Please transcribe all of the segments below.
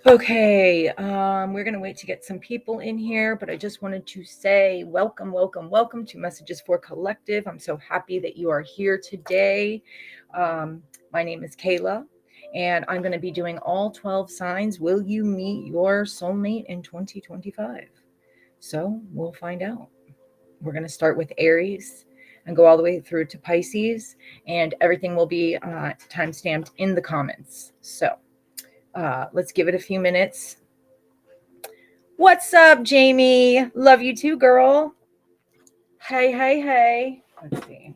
Okay, we're going to wait to get some people in here, but I just wanted to say welcome, welcome, welcome to Messages for Collective. I'm so happy that you are here today. My name is Kayla, and I'm going to be doing all 12 signs. Will you meet your soulmate in 2025? So we'll find out. We're going to start with Aries and go all the way through to Pisces, and everything will be time-stamped in the comments. So let's give it a few minutes. What's up, Jamie? Love you too, girl. Hey, hey, hey. Let's see.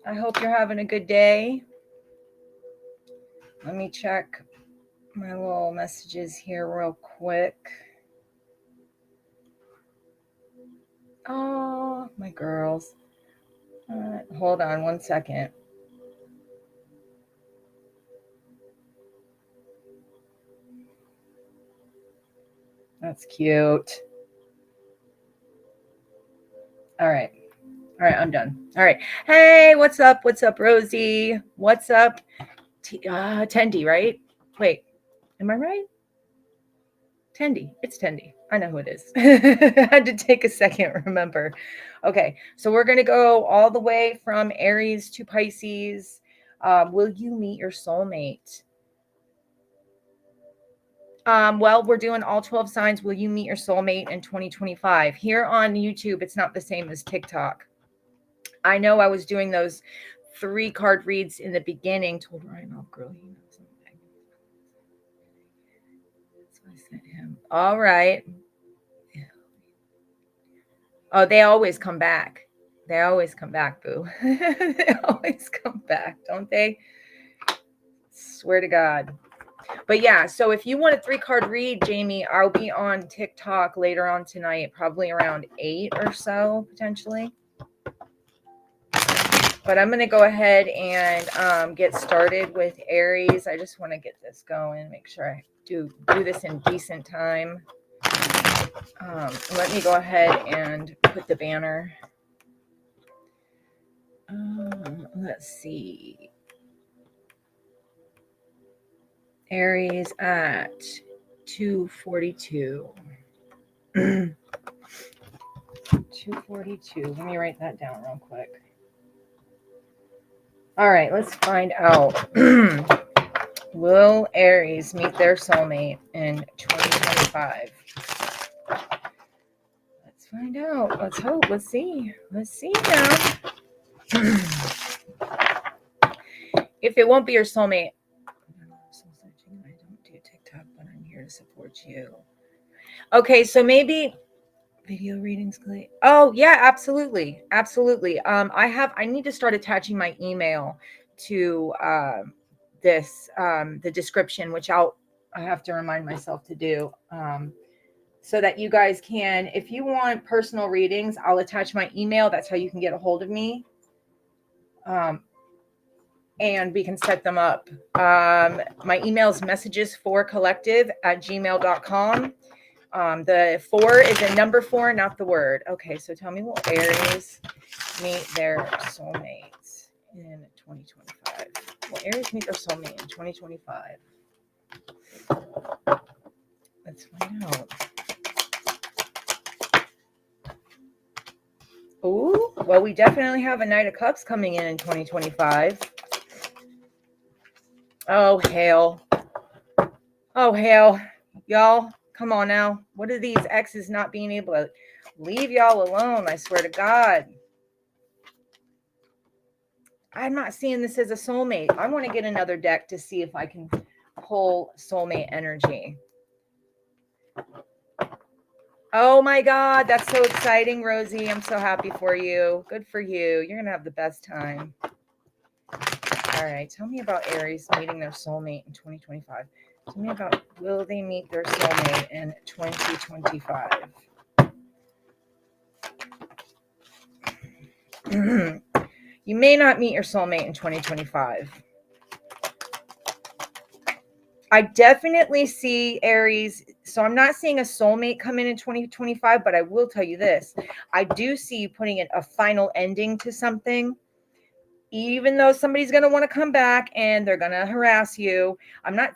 I hope you're having a good day. Let me check my little messages here real quick. Oh, my girls. Hold on one second. That's cute. All right. All right, I'm done. All right. Hey, what's up? What's up, Rosie? What's up? Tendi, right? Wait, am I right? Tendi. It's Tendi. I know who it is. I had to take a second, remember. Okay, so we're going to go all the way from Aries to Pisces. Will you meet your soulmate? Well, we're doing all 12 signs. Will you meet your soulmate in 2025? Here on YouTube, it's not the same as TikTok. I know I was doing those 3-card reads in the beginning. Told Ryan off, girl. You know something. That's what I sent him. All right. Oh, they always come back. They always come back, boo. They always come back, don't they? Swear to God. But yeah, so if you want a 3-card read, Jamie, I'll be on TikTok later on tonight, probably around 8 or so, potentially. But I'm going to go ahead and get started with Aries. I just want to get this going, make sure I do this in decent time. Let me go ahead and put the banner. Let's see. Aries at 2:42. 2:42. Let me write that down real quick. All right, let's find out. Will Aries meet their soulmate in 2025? Let's find out. Let's hope. Let's see. Let's see now. If it won't be your soulmate, I don't do TikTok, but I'm here to support you. Okay, so maybe video readings, Clay. Oh yeah, absolutely, absolutely. I need to start attaching my email to this the description, which I have to remind myself to do, so that you guys can, if you want personal readings, I'll attach my email. That's how you can get a hold of me. And we can set them up. My email is messagesforcollective@gmail.com. The 4 is a number 4, not the word. Okay, so tell me, will Aries meet their soulmates in 2025? Will Aries meet their soulmate in 2025? Let's find out. Oh, well, we definitely have a Knight of Cups coming in 2025. Oh, hell. Oh, hell. Y'all, come on now. What are these exes not being able to leave y'all alone? I swear to God. I'm not seeing this as a soulmate. I want to get another deck to see if I can pull soulmate energy. Oh my God, that's so exciting, Rosie. I'm so happy for you. Good for you. You're going to have the best time. All right, tell me about Aries meeting their soulmate in 2025. Tell me about, will they meet their soulmate in 2025? You may not meet your soulmate in 2025. I definitely see Aries. So I'm not seeing a soulmate come in 2025, but I will tell you this. I do see you putting a final ending to something. Even though somebody's going to want to come back and they're going to harass you,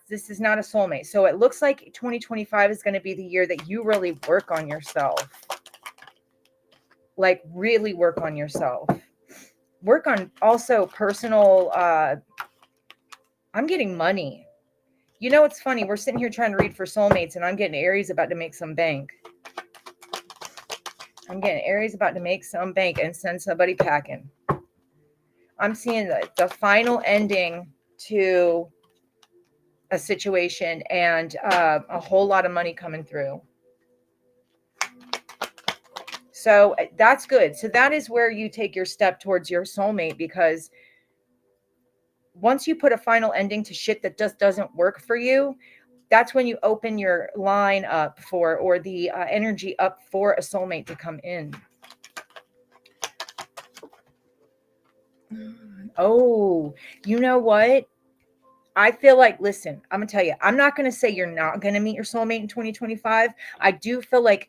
this is not a soulmate. So it looks like 2025 is going to be the year that you really work on yourself. Like really work on yourself. Work on also personal, I'm getting money. You know, it's funny. We're sitting here trying to read for soulmates and I'm getting Aries about to make some bank. I'm getting Aries about to make some bank and send somebody packing. I'm seeing the final ending to a situation and a whole lot of money coming through. So that's good. So that is where you take your step towards your soulmate, because once you put a final ending to shit that just doesn't work for you, that's when you open your line up for, or the energy up for a soulmate to come in. Oh, you know what? I feel like, listen, I'm going to tell you, I'm not going to say you're not going to meet your soulmate in 2025. I do feel like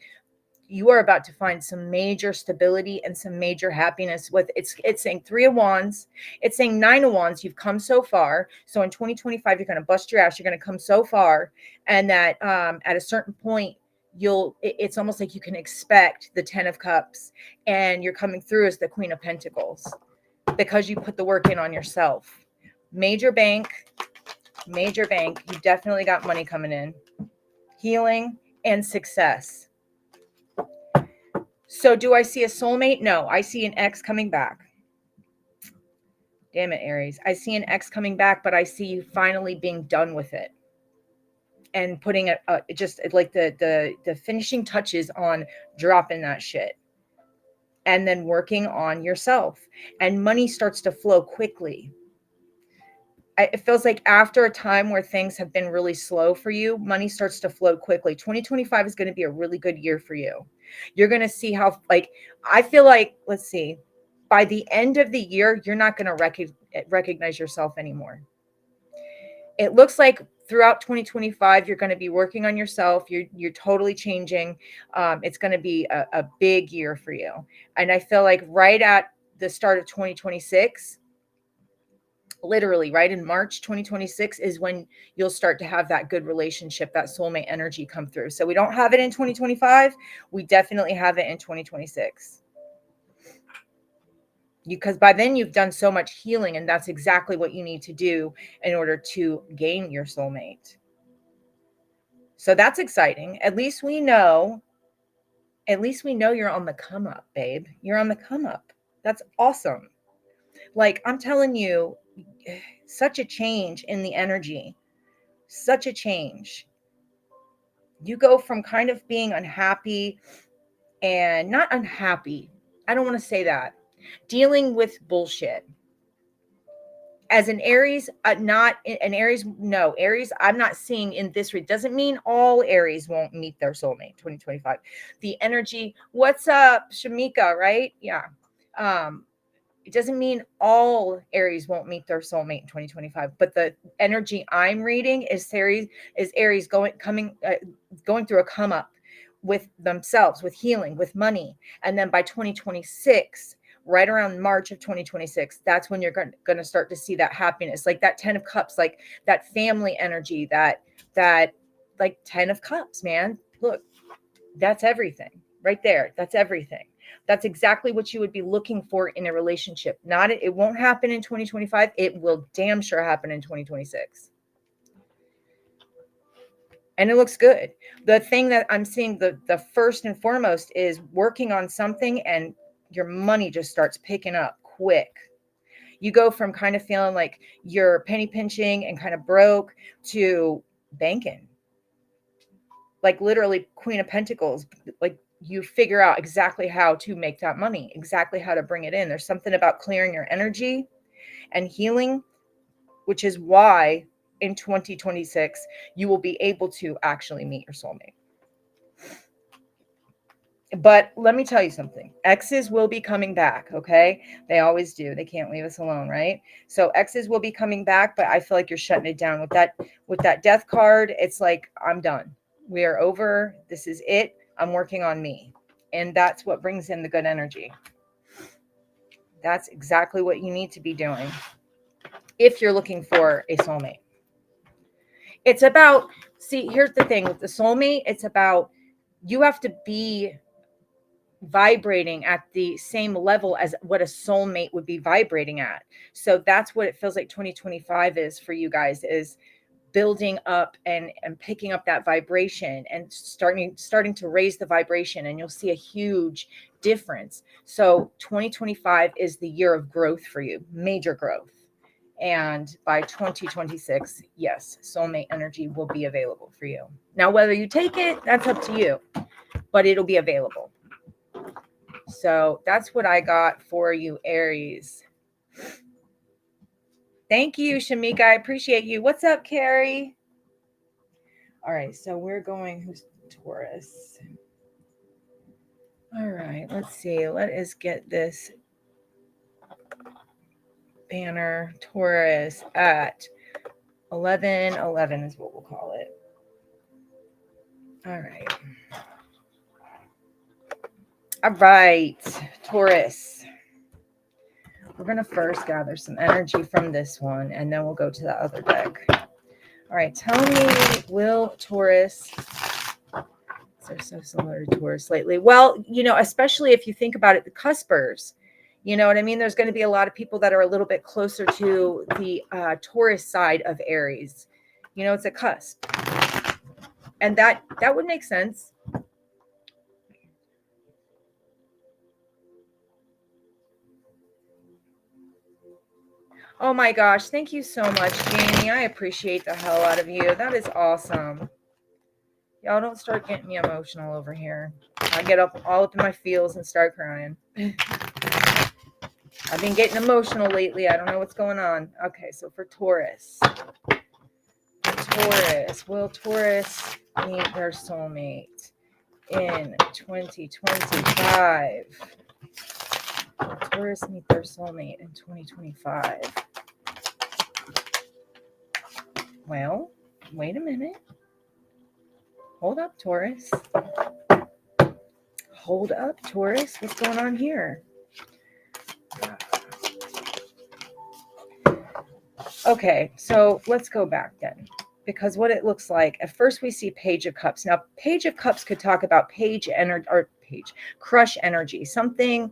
you are about to find some major stability and some major happiness with it's saying 3 of Wands. It's saying 9 of Wands. You've come so far. So in 2025, you're going to bust your ass. You're going to come so far. And that at a certain point, it's almost like you can expect the 10 of Cups and you're coming through as the Queen of Pentacles because you put the work in on yourself. Major bank. You definitely got money coming in. Healing and success. So do I see a soulmate? No, I see an ex coming back. Damn it, Aries. I see an ex coming back, but I see you finally being done with it and putting just like the finishing touches on dropping that shit and then working on yourself, and money starts to flow quickly. It feels like after a time where things have been really slow for you, money starts to flow quickly. 2025 is going to be a really good year for you. You're going to see how, like, I feel like, let's see, by the end of the year, you're not going to recognize yourself anymore. It looks like throughout 2025, you're going to be working on yourself. You're totally changing. It's going to be a big year for you. And I feel like right at the start of 2026, literally right in March 2026 is when you'll start to have that good relationship, that soulmate energy come through. So we don't have it in 2025. We definitely have it in 2026. Because by then you've done so much healing, and that's exactly what you need to do in order to gain your soulmate. So that's exciting. At least we know you're on the come up, babe. You're on the come up. That's awesome. Like, I'm telling you, such a change in the energy, such a change. You go from kind of being unhappy, and not unhappy, I don't want to say that, dealing with bullshit. As an Aries, not an Aries, no, Aries, I'm not seeing in this read. Doesn't mean all Aries won't meet their soulmate 2025. The energy, what's up, Shamika, right? Yeah. It doesn't mean all Aries won't meet their soulmate in 2025, but the energy I'm reading is Aries going through a come up with themselves, with healing, with money. And then by 2026, right around March of 2026, that's when you're going to start to see that happiness, like that 10 of Cups, like that family energy, that like 10 of Cups, man. Look, that's everything right there. That's everything. That's exactly what you would be looking for in a relationship. It won't happen in 2025. It will damn sure happen in 2026. And it looks good. The thing that I'm seeing, the first and foremost, is working on something and your money just starts picking up quick. You go from kind of feeling like you're penny pinching and kind of broke to banking. Like literally Queen of Pentacles, like you figure out exactly how to make that money, exactly how to bring it in. There's something about clearing your energy and healing, which is why in 2026, you will be able to actually meet your soulmate. But let me tell you something. Exes will be coming back, okay? They always do. They can't leave us alone, right? So exes will be coming back, but I feel like you're shutting it down with that death card. It's like, I'm done. We are over. This is it. I'm working on me. And that's what brings in the good energy. That's exactly what you need to be doing if you're looking for a soulmate. It's about, see, here's the thing with the soulmate, it's about you have to be vibrating at the same level as what a soulmate would be vibrating at. So that's what it feels like 2025 is for you guys, is building up and picking up that vibration and starting to raise the vibration, and you'll see a huge difference. So 2025 is the year of growth for you, major growth. And by 2026, yes, soulmate energy will be available for you. Now, whether you take it, that's up to you, but it'll be available. So that's what I got for you, Aries. Thank you, Shamika. I appreciate you. What's up, Carrie? All right, so we're going, who's Taurus? All right, let's see. Let us get this banner. Taurus at 11:11 is what we'll call it. All right. All right, Taurus. We're going to first gather some energy from this one, and then we'll go to the other deck. All right, tell me, will Taurus... They're so similar to Taurus lately. Well, you know, especially if you think about it, the cuspers, you know what I mean? There's going to be a lot of people that are a little bit closer to the Taurus side of Aries. You know, it's a cusp. And that would make sense. Oh my gosh. Thank you so much, Jamie. I appreciate the hell out of you. That is awesome. Y'all don't start getting me emotional over here. I get all up in my feels and start crying. I've been getting emotional lately. I don't know what's going on. Okay, so for Taurus. Will Taurus meet their soulmate in 2025? Will Taurus meet their soulmate in 2025? Well, wait a minute. Hold up, Taurus. Hold up, Taurus. What's going on here? Okay, so let's go back then. Because what it looks like, at first we see Page of Cups. Now, Page of Cups could talk about crush energy. Something,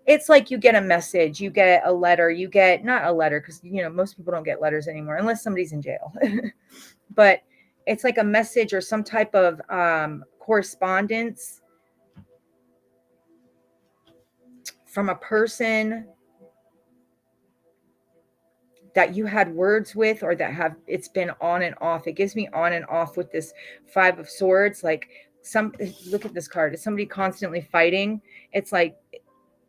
it's like you get a message, you get a letter, you get, not a letter, because, you know, most people don't get letters anymore, unless somebody's in jail. But it's like a message or some type of correspondence from a person that you had words with, or that have, it's been on and off. It gives me on and off with this Five of Swords. Like look at this card. Is somebody constantly fighting? It's like,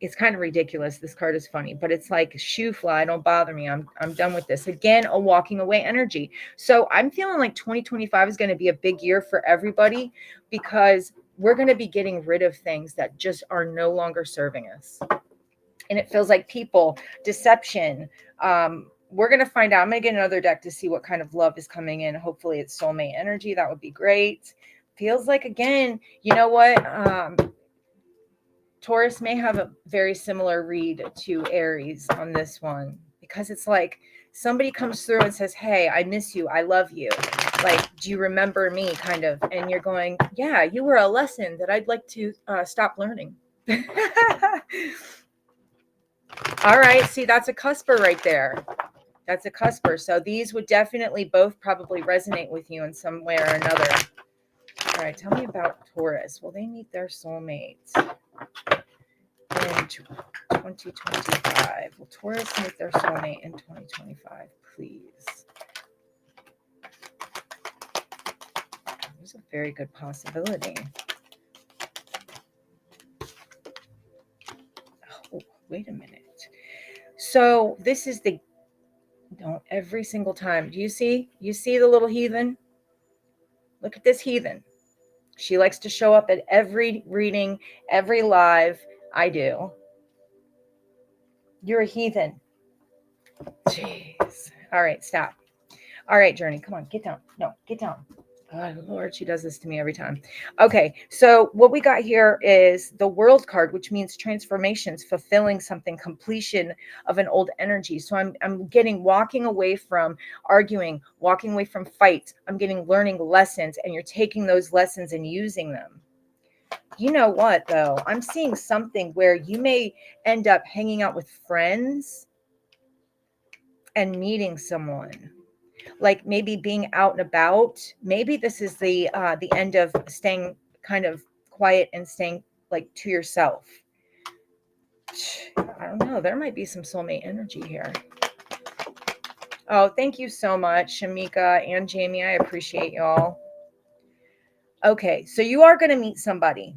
it's kind of ridiculous. This card is funny, but it's like, shoe fly, don't bother me. I'm done with this. Again, a walking away energy. So I'm feeling like 2025 is going to be a big year for everybody, because we're going to be getting rid of things that just are no longer serving us. And it feels like people, deception. We're going to find out. I'm going to get another deck to see what kind of love is coming in. Hopefully it's soulmate energy. That would be great. Feels like, again, you know what? Taurus may have a very similar read to Aries on this one, because it's like somebody comes through and says, hey, I miss you. I love you. Like, do you remember me, kind of? And you're going, yeah, you were a lesson that I'd like to stop learning. All right. See, that's a cusper right there. That's a cusper. So these would definitely both probably resonate with you in some way or another. All right. Tell me about Taurus. Will they meet their soulmates in 2025? Will Taurus meet their soulmate in 2025? Please. There's a very good possibility. Oh, wait a minute. So this is the, don't, every single time. Do you see? You see the little heathen? Look at this heathen. She likes to show up at every reading, every live I do. You're a heathen. Jeez. All right, stop. All right, Journey, come on, get down. No, get down. Oh, Lord, she does this to me every time. Okay, so what we got here is the World card, which means transformations, fulfilling something, completion of an old energy. So I'm getting walking away from arguing, walking away from fights. I'm getting learning lessons, and you're taking those lessons and using them. You know what, though? I'm seeing something where you may end up hanging out with friends and meeting someone, like maybe being out and about. Maybe this is the end of staying kind of quiet and staying like to yourself. I don't know. There might be some soulmate energy here. Oh, thank you so much, Shamika and Jamie. I appreciate y'all. Okay, so you are going to meet somebody.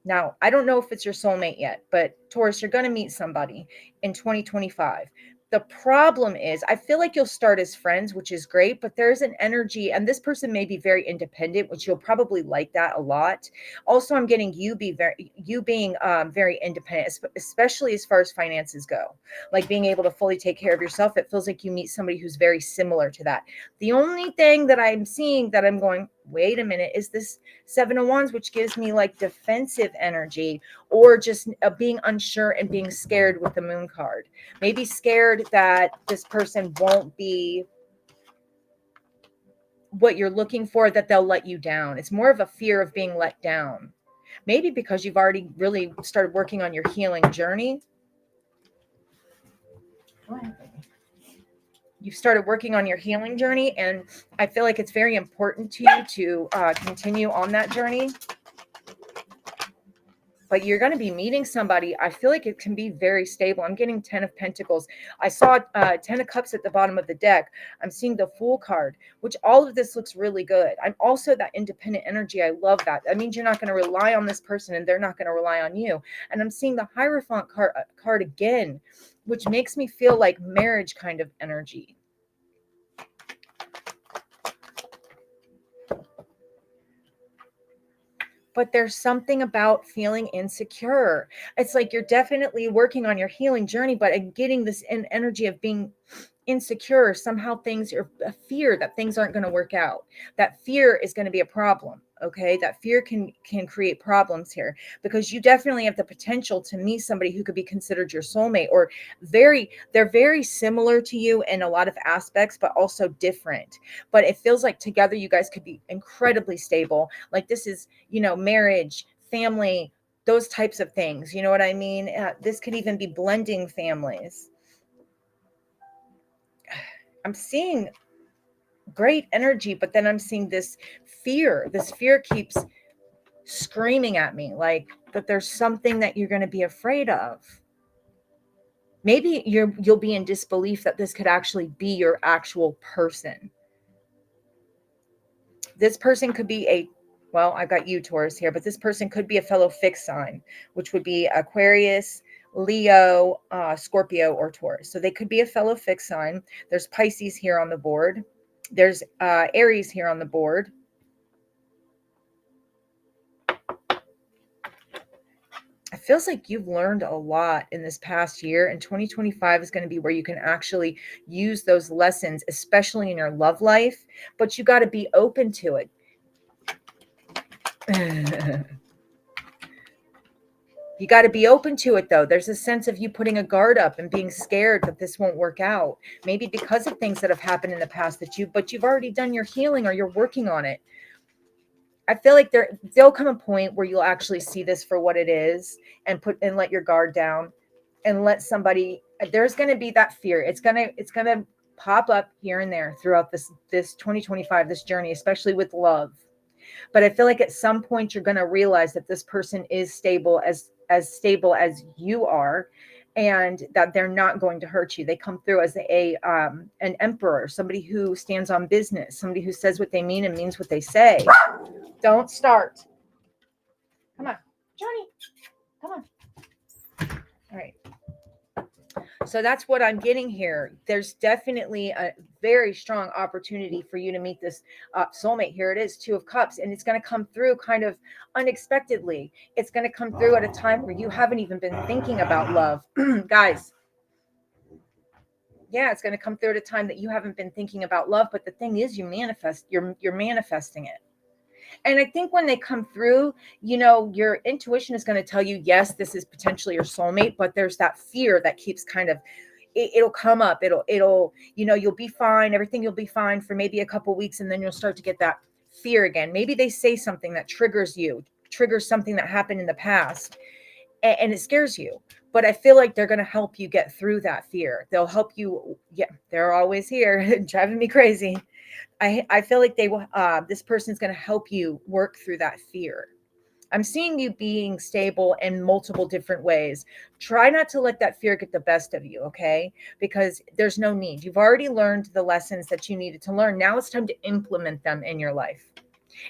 Now, I don't know if it's your soulmate yet, but Taurus, you're going to meet somebody in 2025. The problem is, I feel like you'll start as friends, which is great, but there's an energy, and this person may be very independent, which you'll probably like that a lot. Also, I'm getting you being very independent, especially as far as finances go, like being able to fully take care of yourself. It feels like you meet somebody who's very similar to that. The only thing that I'm seeing that I'm going, wait a minute, is this Seven of Wands, which gives me like defensive energy, or just being unsure and being scared with the Moon card. Maybe scared that this person won't be what you're looking for, that they'll let you down. It's more of a fear of being let down. Maybe because you've already really started working on your healing journey. You've started working on your healing journey, and I feel like it's very important to you to continue on that journey. But you're going to be meeting somebody. I feel like it can be very stable. I'm getting 10 of Pentacles. I saw 10 of Cups at the bottom of the deck. I'm seeing the Fool card, which all of this looks really good. I'm also that independent energy. I love that. That means you're not going to rely on this person, and they're not going to rely on you. And I'm seeing the Hierophant card again, which makes me feel like marriage kind of energy. But there's something about feeling insecure. It's like you're definitely working on your healing journey, but getting this energy of being insecure. Somehow things are a fear that things aren't going to work out. That fear is going to be a problem. Okay. That fear can create problems here, because you definitely have the potential to meet somebody who could be considered your soulmate, or they're very similar to you in a lot of aspects, but also different. But it feels like together you guys could be incredibly stable. Like this is, marriage, family, those types of things. You know what I mean? This could even be blending families. I'm seeing great energy, but then I'm seeing this fear. This fear keeps screaming at me, like that there's something that you're going to be afraid of. Maybe you'll be in disbelief that this could actually be your actual person. This person could be well, I've got you, Taurus, here, but this person could be a fellow fixed sign, which would be Aquarius, Leo, Scorpio, or Taurus. So they could be a fellow fixed sign. There's Pisces here on the board. There's Aries here on the board. It feels like you've learned a lot in this past year, and 2025 is going to be where you can actually use those lessons, especially in your love life, but you got to be open to it. You got to be open to it, though. There's a sense of you putting a guard up and being scared that this won't work out. Maybe because of things that have happened in the past but you've already done your healing, or you're working on it. I feel like there'll come a point where you'll actually see this for what it is, and let your guard down, and let somebody. There's going to be that fear. It's gonna pop up here and there throughout this 2025, this journey, especially with love. But I feel like at some point you're going to realize that this person is stable, as stable as you are, and that they're not going to hurt you. They come through as an emperor, somebody who stands on business, somebody who says what they mean and means what they say. Don't start. Come on, Johnny. Come on. All right. So that's what I'm getting here. There's definitely a very strong opportunity for you to meet this soulmate. Here it is, Two of Cups, and it's going to come through kind of unexpectedly. It's going to come through at a time where you haven't even been thinking about love. Guys, Yeah, it's going to come through at a time that you haven't been thinking about love. But the thing is, you're manifesting it. And I think when they come through, you know, your intuition is going to tell you, yes, this is potentially your soulmate, but there's that fear that keeps kind of, it'll come up. It'll, you know, you'll be fine. Everything you'll be fine for maybe a couple weeks. And then you'll start to get that fear again. Maybe they say something that triggers you, triggers something that happened in the past, and it scares you. But I feel like they're going to help you get through that fear. They'll help you. Yeah, they're always here, driving me crazy. I feel like they will. This person's going to help you work through that fear. I'm seeing you being stable in multiple different ways. Try not to let that fear get the best of you, okay? Because there's no need. You've already learned the lessons that you needed to learn. Now it's time to implement them in your life.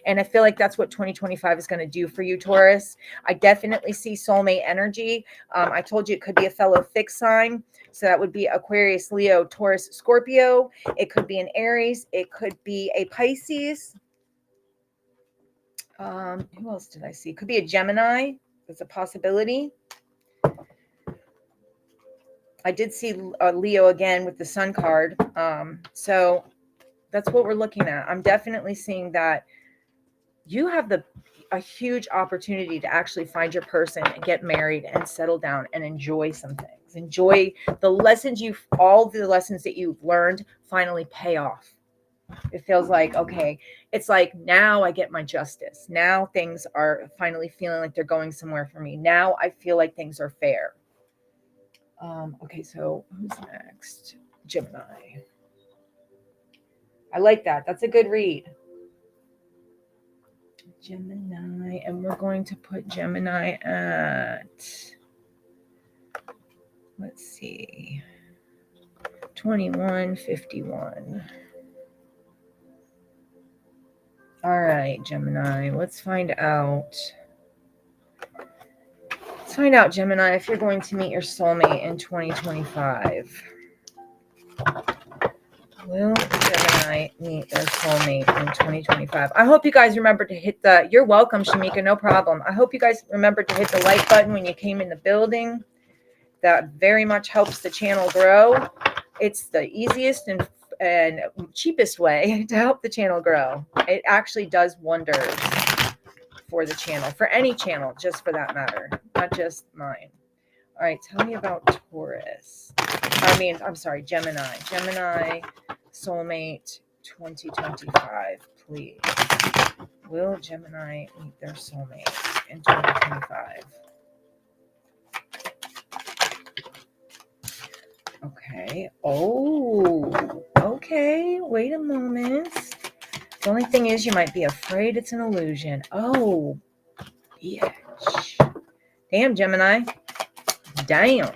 And I feel like that's what 2025 is going to do for you, Taurus. I definitely see soulmate energy. I told you it could be a fellow fixed sign. So that would be Aquarius, Leo, Taurus, Scorpio. It could be an Aries. It could be a Pisces. Who else did I see? Could be a Gemini. That's a possibility. I did see Leo again with the Sun card. So that's what we're looking at. I'm definitely seeing that you have a huge opportunity to actually find your person and get married and settle down and enjoy some things. Enjoy all the lessons that you've learned finally pay off. It feels like, okay, it's like now I get my justice. Now things are finally feeling like they're going somewhere for me. Now I feel like things are fair. Okay, so who's next? Gemini. I like that. That's a good read. Gemini, and we're going to put Gemini at, let's see, 2151. All right, Gemini, let's find out. Let's find out, Gemini, if you're going to meet your soulmate in 2025. Will Gemini meet their soulmate in 2025? I hope you guys remember to hit you're welcome, Shamika, no problem. I hope you guys remember to hit the like button when you came in the building. That very much helps the channel grow. It's the easiest and cheapest way to help the channel grow. It actually does wonders for the channel, for any channel, just for that matter, not just mine. All right, tell me about Taurus. I'm sorry, Gemini. Gemini, soulmate 2025, please. Will Gemini meet their soulmate in 2025? Okay. Oh, okay. Wait a moment. The only thing is you might be afraid it's an illusion. Oh, bitch. Damn, Gemini. Damn.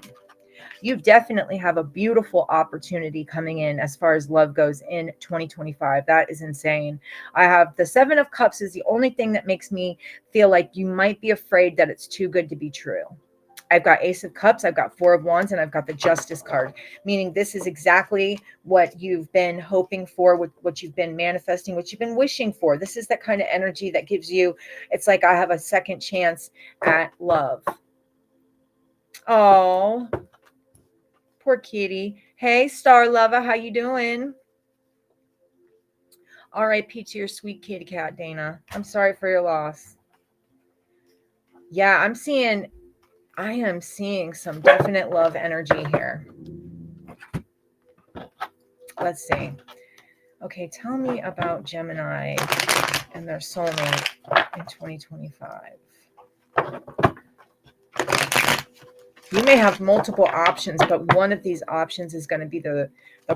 You definitely have a beautiful opportunity coming in as far as love goes in 2025. That is insane. I have the 7 of Cups is the only thing that makes me feel like you might be afraid that it's too good to be true. I've got Ace of Cups, I've got 4 of Wands, and I've got the Justice card, meaning this is exactly what you've been hoping for, what you've been manifesting, what you've been wishing for. This is that kind of energy that gives you, it's like I have a second chance at love. Oh, poor kitty. Hey, Star Lover, how you doing? R.I.P. to your sweet kitty cat, Dana. I'm sorry for your loss. Yeah, I am seeing some definite love energy here. Let's see. Okay, tell me about Gemini and their soulmate in 2025. You may have multiple options, but one of these options is going to be the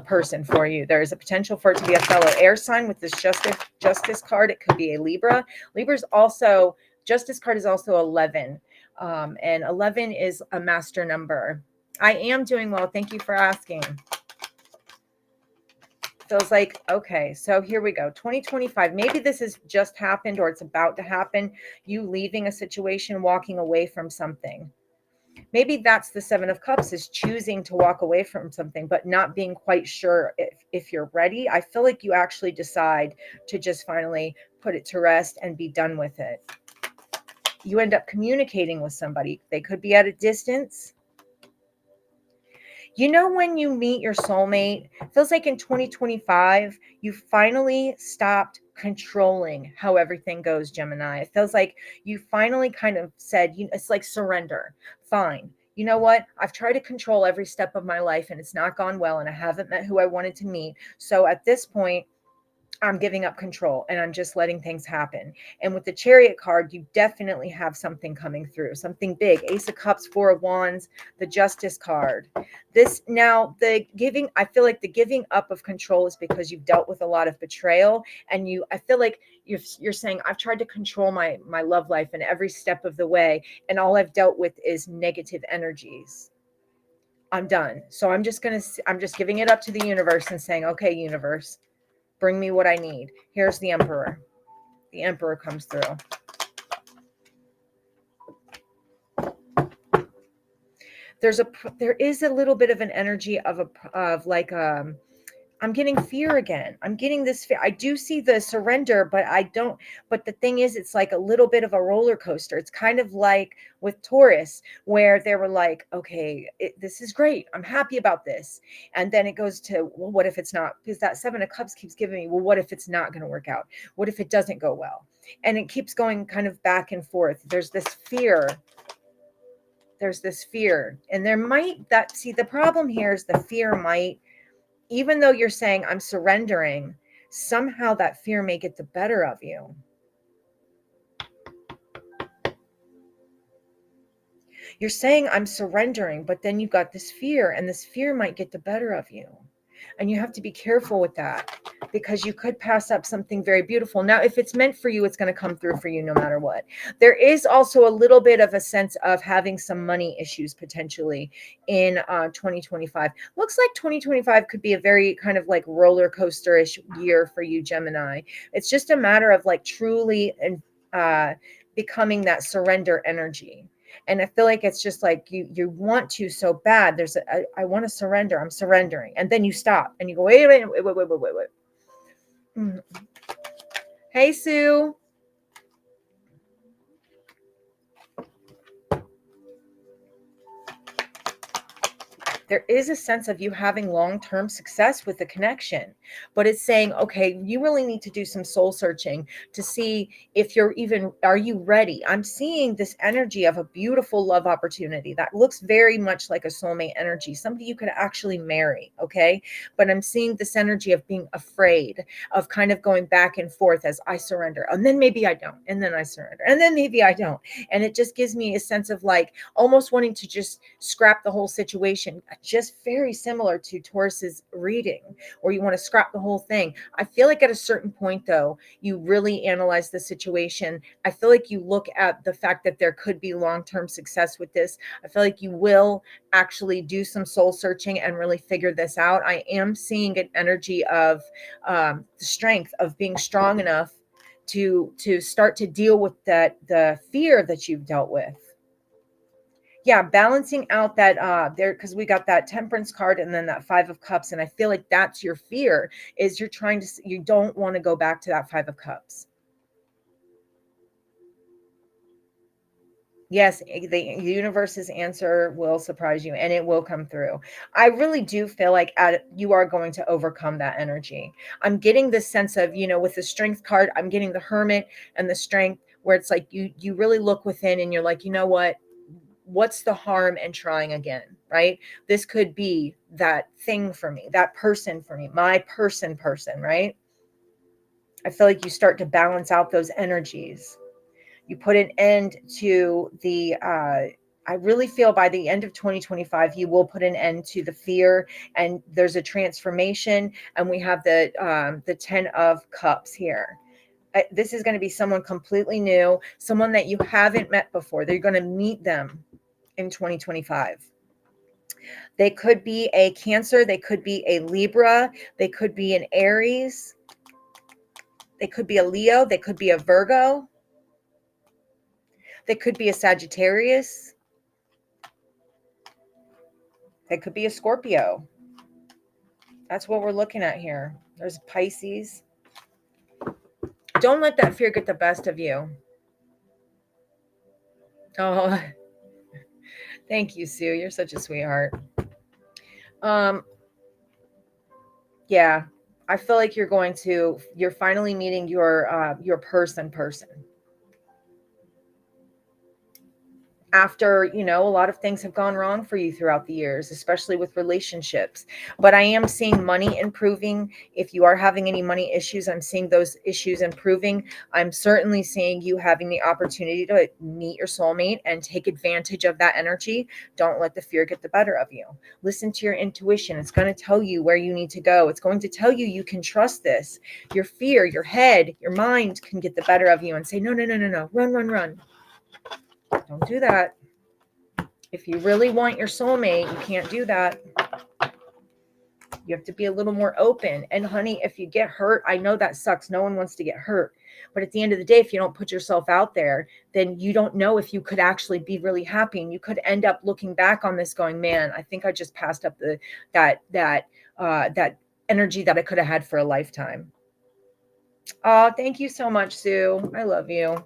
person for you. There is a potential for it to be a fellow air sign with this justice card. It could be a Libra. Justice card is also 11. And 11 is a master number. I am doing well. Thank you for asking. Feels like, okay, so here we go. 2025. Maybe this has just happened or it's about to happen. You leaving a situation, walking away from something. Maybe that's the 7 of Cups, is choosing to walk away from something, but not being quite sure if you're ready. I feel like you actually decide to just finally put it to rest and be done with it. You end up communicating with somebody. They could be at a distance. You know, when you meet your soulmate, it feels like in 2025, you finally stopped controlling how everything goes, Gemini. It feels like you finally kind of said, it's like surrender. Fine. You know what? I've tried to control every step of my life and it's not gone well, and I haven't met who I wanted to meet. So at this point, I'm giving up control and I'm just letting things happen. And with the Chariot card, you definitely have something coming through, something big. Ace of Cups, Four of Wands, the Justice card. This now, the giving, I feel like the giving up of control is because you've dealt with a lot of betrayal, and I feel like you're saying, I've tried to control my love life in every step of the way, and all I've dealt with is negative energies. I'm done. So I'm just giving it up to the universe and saying, okay, universe, bring me what I need. Here's the Emperor. The Emperor comes through. There is a little bit of an energy of like I'm getting fear again. I'm getting this fear. I do see the surrender, but I don't. But the thing is, it's like a little bit of a roller coaster. It's kind of like with Taurus, where they were like, okay, this is great. I'm happy about this. And then it goes to, well, what if it's not? Because that Seven of Cups keeps giving me, well, what if it's not going to work out? What if it doesn't go well? And it keeps going kind of back and forth. There's this fear. And the problem here is the fear might, even though you're saying I'm surrendering, somehow that fear may get the better of you. You're saying I'm surrendering, but then you've got this fear, and this fear might get the better of you. And you have to be careful with that, because you could pass up something very beautiful. Now, if it's meant for you, it's going to come through for you no matter what. There is also a little bit of a sense of having some money issues potentially in 2025. Looks like 2025 could be a very kind of like roller coaster-ish year for you, Gemini. It's just a matter of like truly becoming that surrender energy. And I feel like it's just like you want to so bad. I want to surrender. I'm surrendering. And then you stop and you go, wait. Hey, Sue. There is a sense of you having long-term success with the connection, but it's saying, okay, you really need to do some soul searching to see if are you ready? I'm seeing this energy of a beautiful love opportunity that looks very much like a soulmate energy, somebody you could actually marry. Okay. But I'm seeing this energy of being afraid, of kind of going back and forth as I surrender. And then maybe I don't. And then I surrender. And then maybe I don't. And it just gives me a sense of like almost wanting to just scrap the whole situation, just very similar to Taurus's reading, or you want to scrap the whole thing. I feel like at a certain point, though, you really analyze the situation. I feel like you look at the fact that there could be long-term success with this. I feel like you will actually do some soul searching and really figure this out. I am seeing an energy of the strength of being strong enough to start to deal with the fear that you've dealt with. Yeah, balancing out that there, because we got that Temperance card and then that Five of Cups, and I feel like that's your fear, is you don't want to go back to that Five of Cups. Yes, the universe's answer will surprise you, and it will come through. I really do feel like you are going to overcome that energy. I'm getting this sense of, with the Strength card, I'm getting the Hermit and the Strength, where it's like you really look within and you're like, you know what? What's the harm in trying again, right? This could be that thing for me, that person for me, my person, right? I feel like you start to balance out those energies. You put an end to I really feel by the end of 2025, you will put an end to the fear, and there's a transformation. And we have the 10 of Cups here. This is going to be someone completely new, someone that you haven't met before. They're going to meet them in 2025. They could be a Cancer, they could be a Libra, they could be an Aries, they could be a Leo, they could be a Virgo, they could be a Sagittarius, they could be a Scorpio. That's what we're looking at here. There's Pisces. Don't let that fear get the best of you. Oh, thank you, Sue. You're such a sweetheart. Yeah, I feel like you're finally meeting your person. After, a lot of things have gone wrong for you throughout the years, especially with relationships. But I am seeing money improving. If you are having any money issues, I'm seeing those issues improving. I'm certainly seeing you having the opportunity to meet your soulmate and take advantage of that energy. Don't let the fear get the better of you. Listen to your intuition. It's going to tell you where you need to go. It's going to tell you you can trust this. Your fear, your head, your mind can get the better of you and say, no, no, no, no, no, run. Don't do that. If you really want your soulmate, you can't do that. You have to be a little more open. And honey, if you get hurt, I know that sucks. No one wants to get hurt. But at the end of the day, if you don't put yourself out there, then you don't know if you could actually be really happy. And you could end up looking back on this going, man, I think I just passed up that energy that I could have had for a lifetime. Oh, thank you so much, Sue. I love you.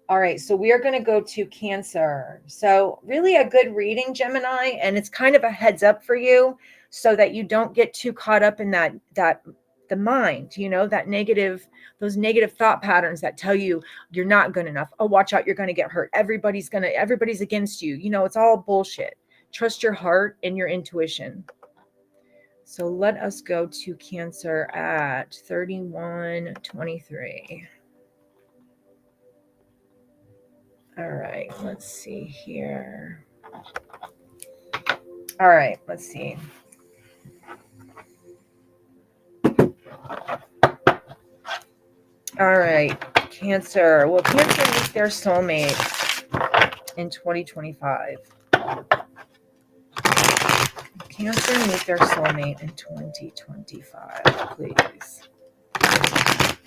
All right, so we are going to go to Cancer. So really a good reading, Gemini, and it's kind of a heads up for you so that you don't get too caught up in the mind, those negative thought patterns that tell you you're not good enough. Oh, watch out, you're going to get hurt. Everybody's against you. It's all bullshit. Trust your heart and your intuition. So let us go to Cancer at 31:23. All right, let's see here. All right, let's see. All right, Cancer. Will Cancer meet their soulmate in 2025? Cancer meet their soulmate in 2025, please.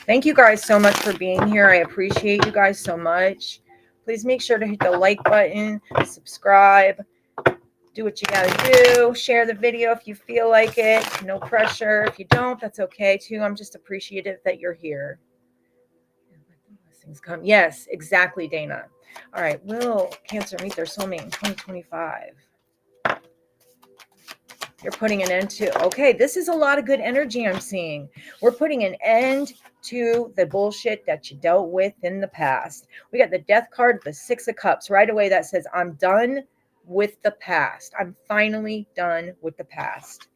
Thank you guys so much for being here. I appreciate you guys so much. Please make sure to hit the like button, subscribe, do what you gotta do, share the video if you feel like it. No pressure. If you don't, that's okay too. I'm just appreciative that you're here. Blessings come. Yes, exactly, Dana. All right, will Cancer meet their soulmate in 2025? You're putting an end to, okay, this is a lot of good energy I'm seeing. We're putting an end to the bullshit that you dealt with in the past. We got the Death card, the Six of Cups. Right away that says, I'm done with the past. I'm finally done with the past.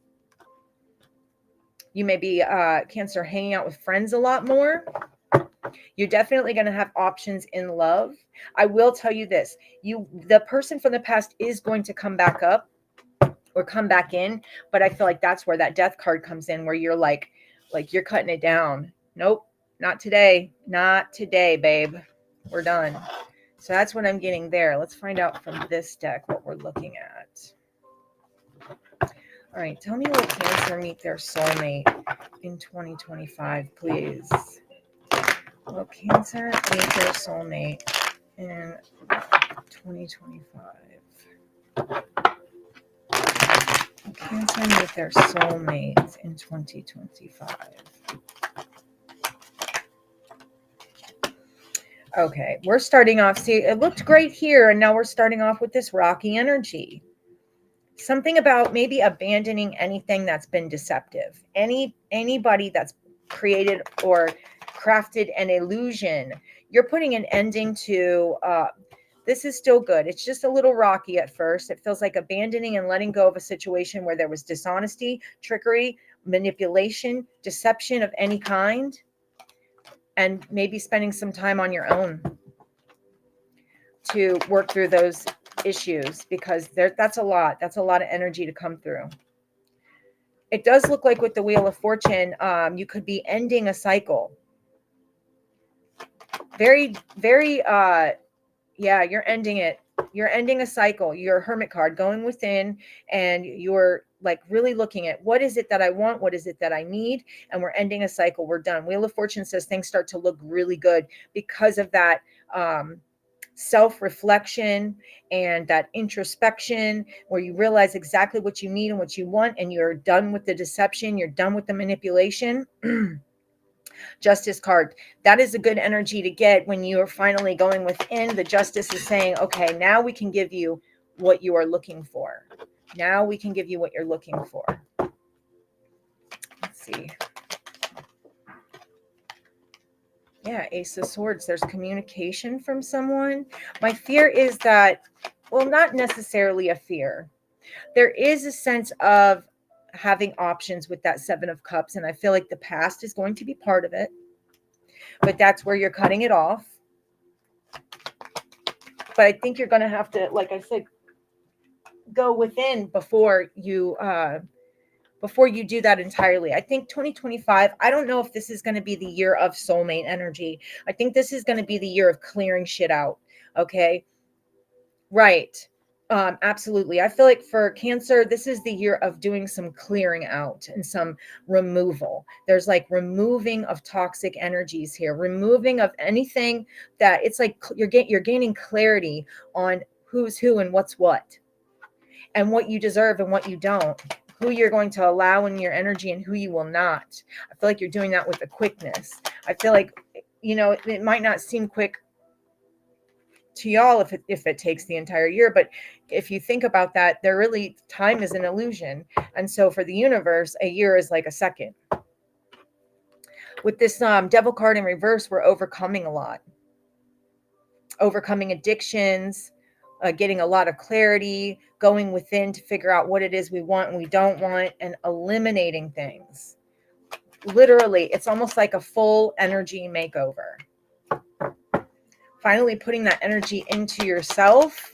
You may be, Cancer, hanging out with friends a lot more. You're definitely going to have options in love. I will tell you this. The person from the past is going to come back up or come back in, but I feel like that's where that Death card comes in, where you're like you're cutting it down. Nope, not today. Not today, babe. We're done. So that's what I'm getting there. Let's find out from this deck what we're looking at. All right, tell me will Cancer meet their soulmate in 2025, please. Will Cancer meet their soulmate in 2025? Cancer meet their soulmates in 2025. Okay, we're starting off. See, it looked great here, and now we're starting off with this rocky energy. Something about maybe abandoning anything that's been deceptive. Anybody that's created or crafted an illusion. You're putting an ending to. This is still good. It's just a little rocky at first. It feels like abandoning and letting go of a situation where there was dishonesty, trickery, manipulation, deception of any kind, and maybe spending some time on your own to work through those issues, because that's a lot. That's a lot of energy to come through. It does look like with the Wheel of Fortune, you could be ending a cycle. Very, very, yeah, you're ending it. You're ending a cycle. Your Hermit card, going within, and you're like really looking at what is it that I want? What is it that I need? And we're ending a cycle. We're done. Wheel of Fortune says things start to look really good because of that self-reflection and that introspection, where you realize exactly what you need and what you want, and you're done with the deception. You're done with the manipulation. Justice card. That is a good energy to get when you are finally going within. The Justice is saying, okay, now we can give you what you are looking for. Now we can give you what you're looking for. Let's see. Yeah, Ace of Swords. There's communication from someone. My fear is that, well, not necessarily a fear. There is a sense of having options with that Seven of Cups, and I feel like the past is going to be part of it, but that's where you're cutting it off. But I think you're going to have to, like I said, go within before you do that entirely. I think 2025, I don't know if this is going to be the year of soulmate energy. I think this is going to be the year of clearing shit out. Okay. Right. Absolutely. I feel like for Cancer, this is the year of doing some clearing out and some removal. There's like removing of toxic energies here, removing of anything that it's like you're gaining clarity on who's who and what's what, and what you deserve and what you don't, who you're going to allow in your energy and who you will not. I feel like you're doing that with a quickness. I feel like, you know, it might not seem quick to y'all if it takes the entire year, but if you think about that, there really, time is an illusion. And so for the universe, a year is like a second. With this devil card in reverse, we're overcoming a lot. Overcoming addictions, getting a lot of clarity, going within to figure out what it is we want and we don't want, and eliminating things. Literally, it's almost like a full energy makeover. Finally putting that energy into yourself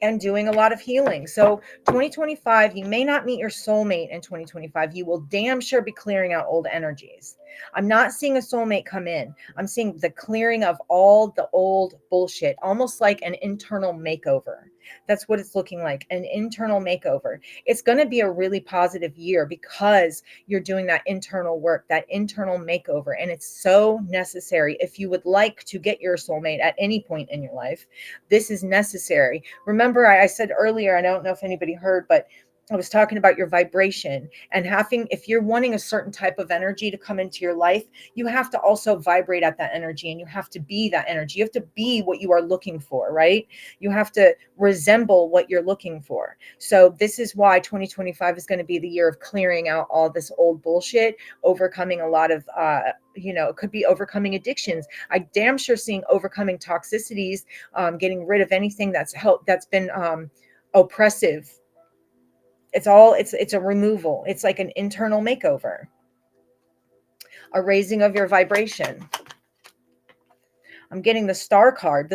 and doing a lot of healing. So 2025, you may not meet your soulmate in 2025. You will damn sure be clearing out old energies. I'm not seeing a soulmate come in. I'm seeing the clearing of all the old bullshit, almost like an internal makeover. That's what it's looking like, an internal makeover. It's going to be a really positive year because you're doing that internal work, that internal makeover. And it's so necessary. If you would like to get your soulmate at any point in your life, this is necessary. Remember, I said earlier, I don't know if anybody heard, but I was talking about your vibration and having, if you're wanting a certain type of energy to come into your life, you have to also vibrate at that energy, and you have to be that energy. You have to be what you are looking for, right? You have to resemble what you're looking for. So this is why 2025 is going to be the year of clearing out all this old bullshit, overcoming a lot of, it could be overcoming addictions. I damn sure seeing overcoming toxicities, getting rid of anything that's been oppressive. It's a removal. It's like an internal makeover, a raising of your vibration. I'm getting the Star card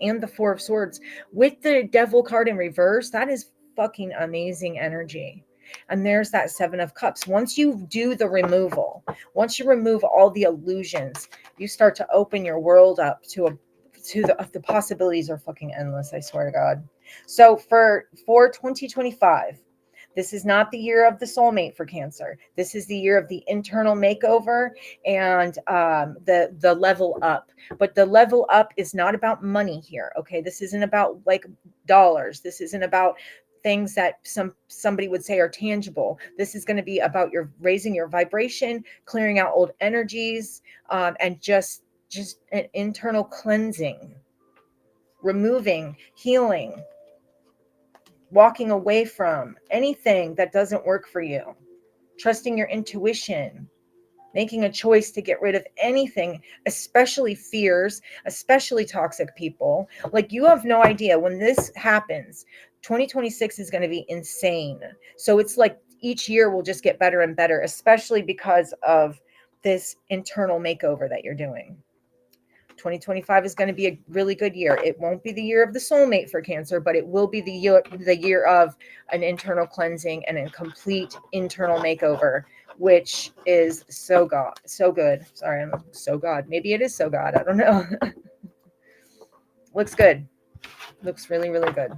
and the Four of Swords with the Devil card in reverse. That is fucking amazing energy. And there's that Seven of Cups. Once you do the removal, once you remove all the illusions, you start to open your world up to the possibilities are fucking endless. I swear to God. So for 2025, this is not the year of the soulmate for Cancer. This is the year of the internal makeover and the level up. But the level up is not about money here. Okay, this isn't about like dollars. This isn't about things that somebody would say are tangible. This is going to be about your raising your vibration, clearing out old energies, and just an internal cleansing, removing, healing, walking away from anything that doesn't work for you, trusting your intuition, making a choice to get rid of anything, especially fears, especially toxic people. Like, you have no idea when this happens. 2026 is going to be insane. So it's like each year will just get better and better, especially because of this internal makeover that you're doing. 2025 is going to be a really good year. It won't be the year of the soulmate for Cancer, but it will be the year of an internal cleansing and a complete internal makeover, which is so good. Sorry, I'm so God. Maybe it is so God. I don't know. Looks good. Looks really, really good.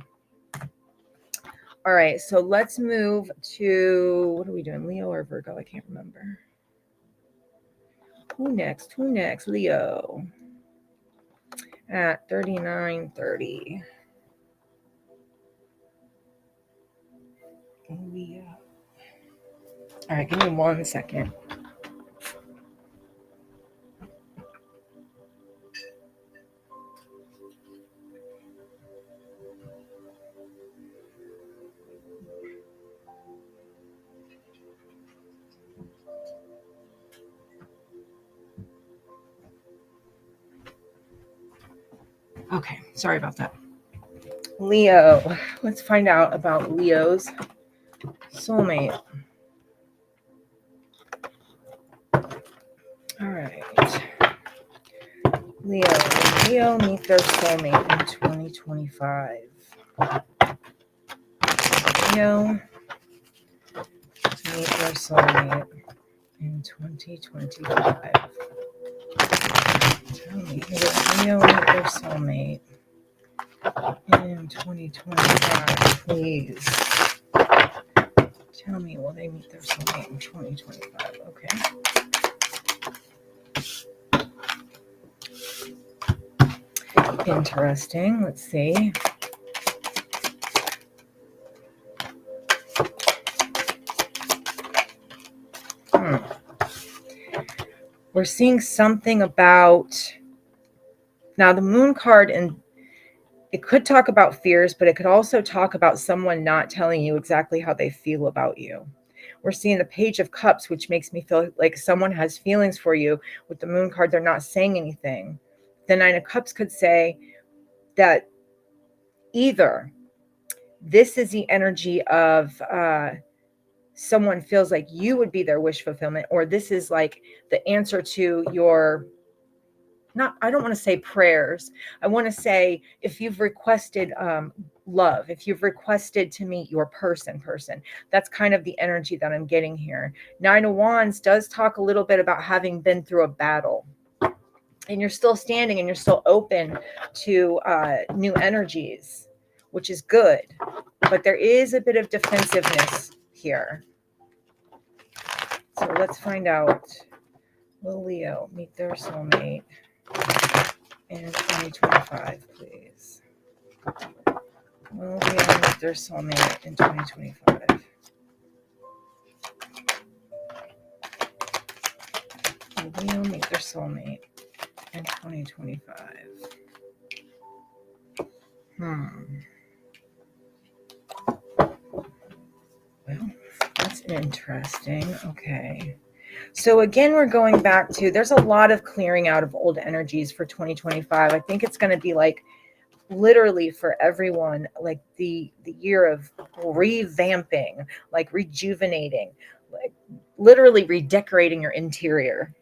All right, so let's move to, what are we doing? Leo or Virgo? I can't remember. Who next? Leo. At 39:30. Leo. All right, give me 1 second. Okay, sorry about that. Leo. Let's find out about Leo's soulmate. All right. Leo meet their soulmate in 2025. Leo meet their soulmate in 2025. Tell me, will Leo meet their soulmate in 2025, please? Tell me, will they meet their soulmate in 2025? Okay. Interesting. Let's see. We're seeing something about, now the moon card, and it could talk about fears, but it could also talk about someone not telling you exactly how they feel about you. We're seeing the Page of Cups, which makes me feel like someone has feelings for you. With the moon card, they're not saying anything. The Nine of Cups could say that either this is the energy of someone feels like you would be their wish fulfillment, or this is like the answer to your, I don't want to say prayers. I want to say, if you've requested love, if you've requested to meet your person, that's kind of the energy that I'm getting here. Nine of Wands does talk a little bit about having been through a battle, and you're still standing and you're still open to new energies, which is good. But there is a bit of defensiveness here. So let's find out. Will Leo meet their soulmate in 2025, please? Will Leo meet their soulmate in 2025? Will Leo meet their soulmate in 2025? Well, that's interesting. Okay. So again, we're going back to, there's a lot of clearing out of old energies for 2025. I think it's going to be like literally for everyone, like the year of revamping, like rejuvenating, like literally redecorating your interior,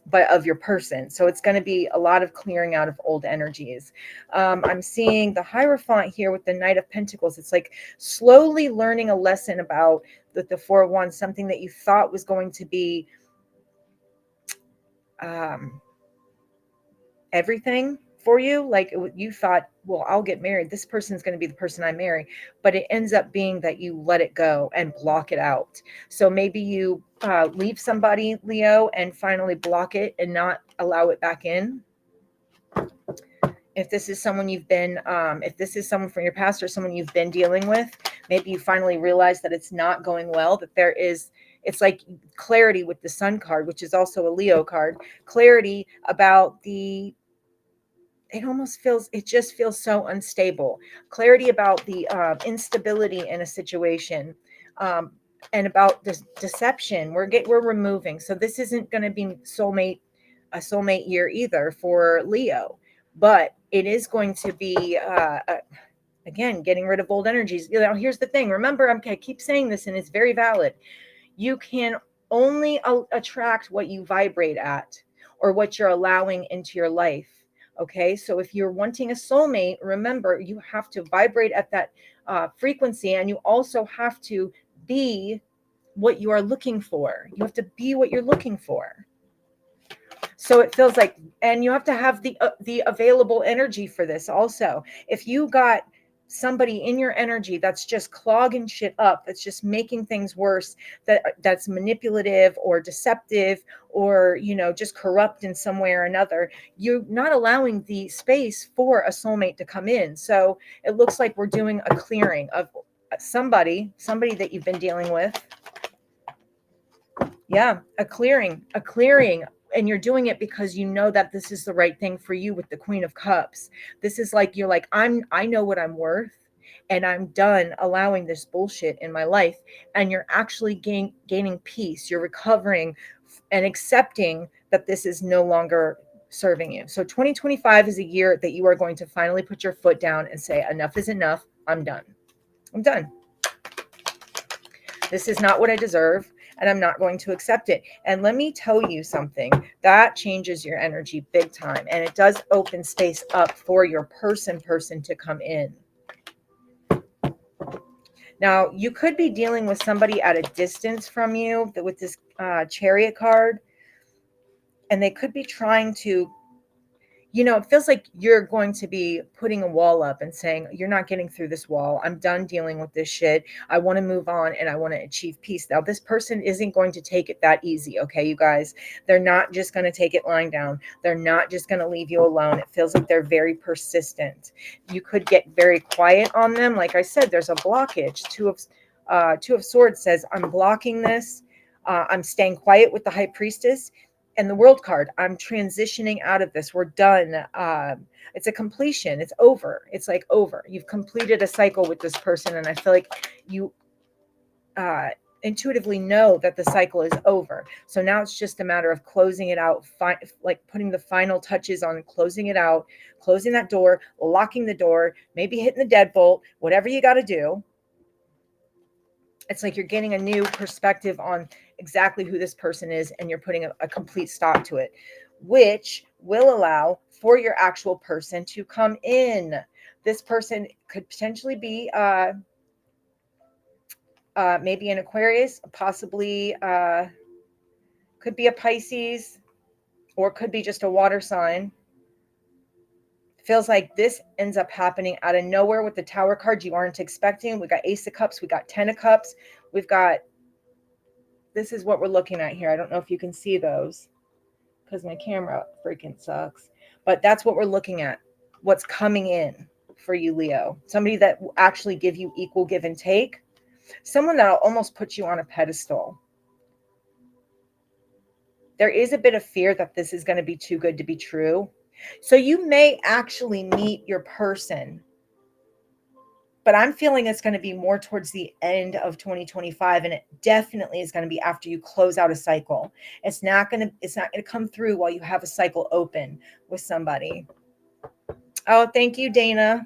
but of your person. So it's going to be a lot of clearing out of old energies. I'm seeing the Hierophant here with the Knight of Pentacles. It's like slowly learning a lesson about the Four of Wands, something that you thought was going to be everything for you. Like you thought, well, I'll get married, this person's going to be the person I marry, but it ends up being that you let it go and block it out. So maybe you leave somebody, Leo, and finally block it and not allow it back in. If this is someone you've been, if this is someone from your past or someone you've been dealing with, maybe you finally realize that it's not going well, that there is, it's like clarity with the Sun card, which is also a Leo card, clarity about the, it just feels so unstable. Clarity about the instability in a situation, and about this deception. We're removing. So this isn't going to be a soulmate year either for Leo, but it is going to be again, getting rid of old energies. You know, here's the thing. Remember, I keep saying this, and it's very valid. You can only attract what you vibrate at, or what you're allowing into your life. Okay, so if you're wanting a soulmate, remember, you have to vibrate at that frequency, and you also have to be what you are looking for. You have to be what you're looking for. So it feels like, and you have to have the available energy for this also. If you got somebody in your energy that's just clogging shit up, that's just making things worse, that's manipulative or deceptive, or, you know, just corrupt in some way or another, you're not allowing the space for a soulmate to come in. So it looks like we're doing a clearing of somebody that you've been dealing with. Yeah, a clearing. And you're doing it because you know that this is the right thing for you with the Queen of Cups. This is like, you're like, I know what I'm worth, and I'm done allowing this bullshit in my life. And you're actually gaining peace. You're recovering and accepting that this is no longer serving you. So 2025 is a year that you are going to finally put your foot down and say, enough is enough. I'm done. I'm done. This is not what I deserve, and I'm not going to accept it. And let me tell you something, that changes your energy big time. And it does open space up for your person to come in. Now, you could be dealing with somebody at a distance from you with this Chariot card, and they could be trying to, you know, it feels like you're going to be putting a wall up and saying, you're not getting through this wall. I'm done dealing with this shit. I want to move on and I want to achieve peace. Now, this person isn't going to take it that easy. Okay, you guys, they're not just going to take it lying down. They're not just going to leave you alone. It feels like they're very persistent. You could get very quiet on them. Like I said, there's a blockage. Two of Swords says, I'm blocking this. I'm staying quiet with the High Priestess. And the World card, I'm transitioning out of this. We're done. It's a completion. It's over. It's like over. You've completed a cycle with this person. And I feel like you intuitively know that the cycle is over. So now it's just a matter of closing it out, like putting the final touches on closing it out, closing that door, locking the door, maybe hitting the deadbolt, whatever you got to do. It's like you're getting a new perspective on exactly who this person is, and you're putting a complete stop to it, which will allow for your actual person to come in. This person could potentially be maybe an Aquarius, possibly could be a Pisces, or could be just a water sign. Feels like this ends up happening out of nowhere with the Tower card you aren't expecting. We got Ace of Cups. We got 10 of Cups. We've got, this is what we're looking at here. I don't know if you can see those because my camera freaking sucks. But that's what we're looking at. What's coming in for you, Leo. Somebody that will actually give you equal give and take. Someone that will almost put you on a pedestal. There is a bit of fear that this is going to be too good to be true. So you may actually meet your person, but I'm feeling it's going to be more towards the end of 2025, and it definitely is going to be after you close out a cycle. It's not going to come through while you have a cycle open with somebody. Oh, thank you, Dana.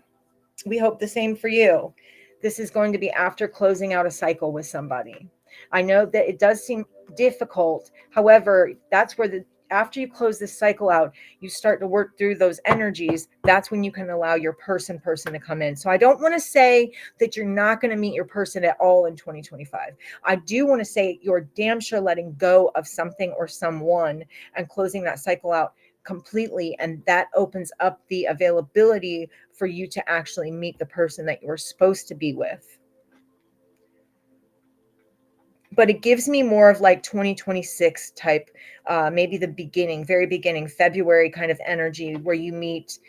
We hope the same for you. This is going to be after closing out a cycle with somebody. I know that it does seem difficult. However, that's where after you close this cycle out, you start to work through those energies. That's when you can allow your person to come in. So I don't want to say that you're not going to meet your person at all in 2025. I do want to say you're damn sure letting go of something or someone and closing that cycle out completely. And that opens up the availability for you to actually meet the person that you were supposed to be with. But it gives me more of like 2026 type, maybe the beginning, very beginning, February kind of energy where you meet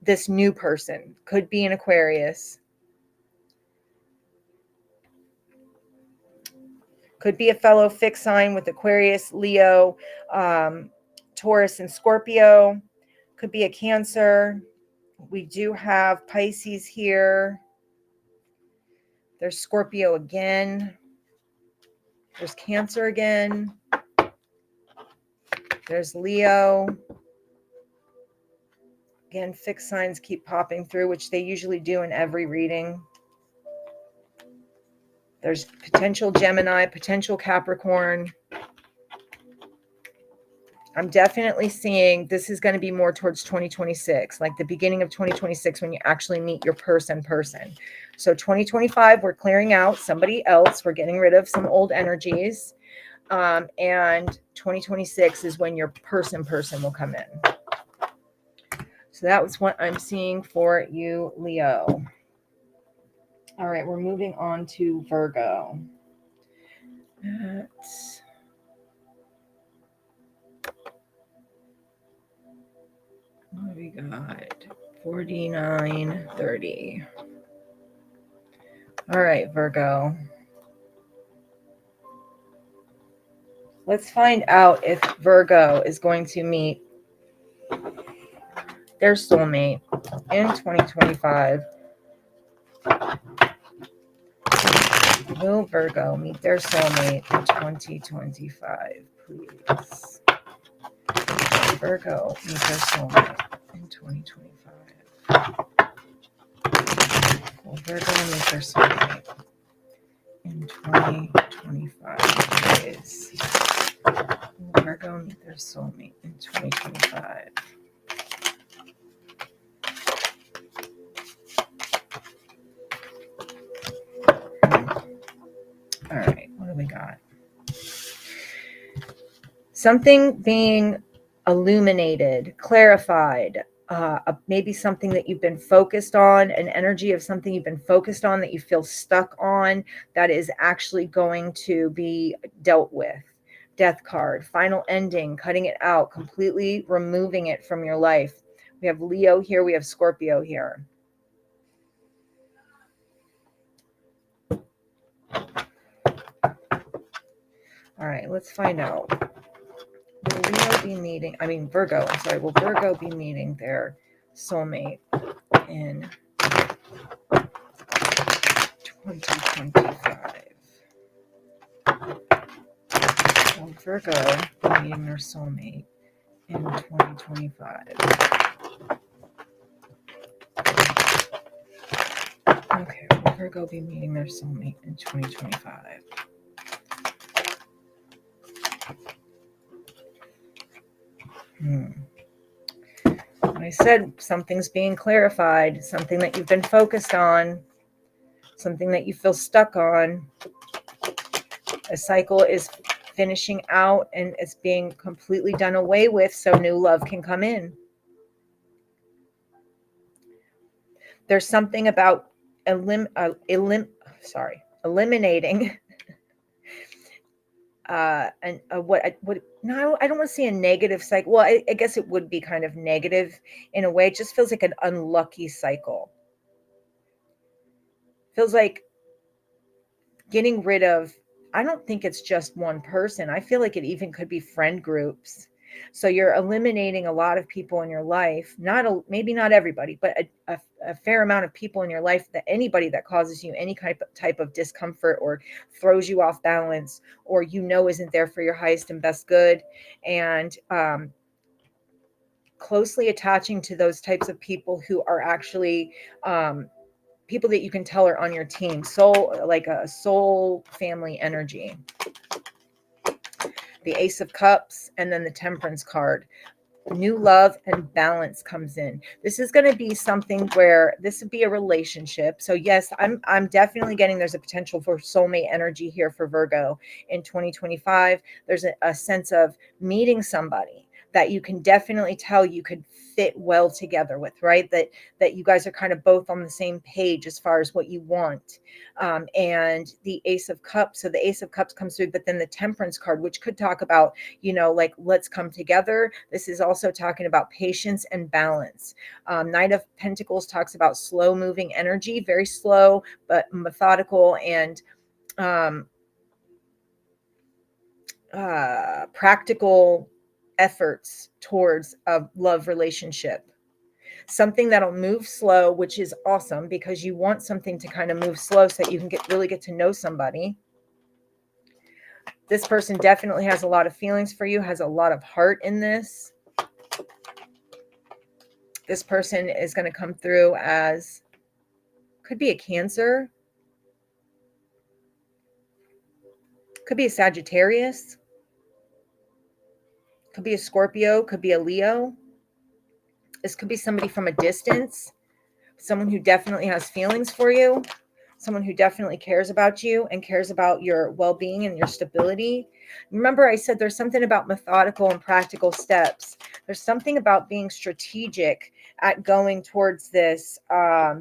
this new person. Could be an Aquarius. Could be a fellow fixed sign with Aquarius, Leo, Taurus, and Scorpio. Could be a Cancer. We do have Pisces here. There's Scorpio again. There's Cancer again. There's Leo. Again, fixed signs keep popping through, which they usually do in every reading. There's potential Gemini, potential Capricorn. I'm definitely seeing this is going to be more towards 2026, like the beginning of 2026 when you actually meet your person. So 2025, we're clearing out somebody else. We're getting rid of some old energies. And 2026 is when your person will come in. So that was what I'm seeing for you, Leo. All right, we're moving on to Virgo. What we got? 49, 30. All right, Virgo. Let's find out if Virgo is going to meet their soulmate in 2025. Will Virgo meet their soulmate in 2025, please? Virgo meet their soulmate in 2025? Will Virgo meet their soulmate in 2025? Is will Virgo meet their soulmate in 2025? All right, what do we got? Something being illuminated, clarified, maybe something that you've been focused on, an energy of something you've been focused on that you feel stuck on, that is actually going to be dealt with. Death card, final ending, cutting it out, completely removing it from your life. We have Leo here, we have Scorpio here. All right, let's find out. Will Leo be meeting, Virgo, I'm sorry, will Virgo be meeting their soulmate in 2025? Will Virgo be meeting their soulmate in 2025? Okay, will Virgo be meeting their soulmate in 2025? I said something's being clarified, something that you've been focused on, something that you feel stuck on. A cycle is finishing out and it's being completely done away with so new love can come in. There's something about eliminating no, I don't want to say a negative cycle. Well, I guess it would be kind of negative in a way. It just feels like an unlucky cycle. Feels like getting rid of, I don't think it's just one person. I feel like it even could be friend groups. So you're eliminating a lot of people in your life, maybe not everybody, but a fair amount of people in your life, that anybody that causes you any type of discomfort or throws you off balance, or isn't there for your highest and best good, and closely attaching to those types of people who are actually people that you can tell are on your team, like a soul family energy. The Ace of Cups and then the Temperance card. New love and balance comes in. This is going to be something where this would be a relationship. So yes, I'm definitely getting there's a potential for soulmate energy here for Virgo in 2025. There's a sense of meeting somebody that you can definitely tell you could fit well together with, right? That you guys are kind of both on the same page as far as what you want. And the Ace of Cups. So the Ace of Cups comes through, but then the Temperance card, which could talk about, like, let's come together. This is also talking about patience and balance. Knight of Pentacles talks about slow moving energy, very slow, but methodical and practical efforts towards a love relationship. Something that'll move slow, which is awesome because you want something to kind of move slow so that you can really get to know somebody. This person definitely has a lot of feelings for you, has a lot of heart in this. This person is going to come through as, could be a Cancer, could be a Sagittarius, could be a Scorpio, could be a Leo. This could be somebody from a distance, someone who definitely has feelings for you, someone who definitely cares about you and cares about your well-being and your stability. Remember, I said there's something about methodical and practical steps. There's something about being strategic at going towards this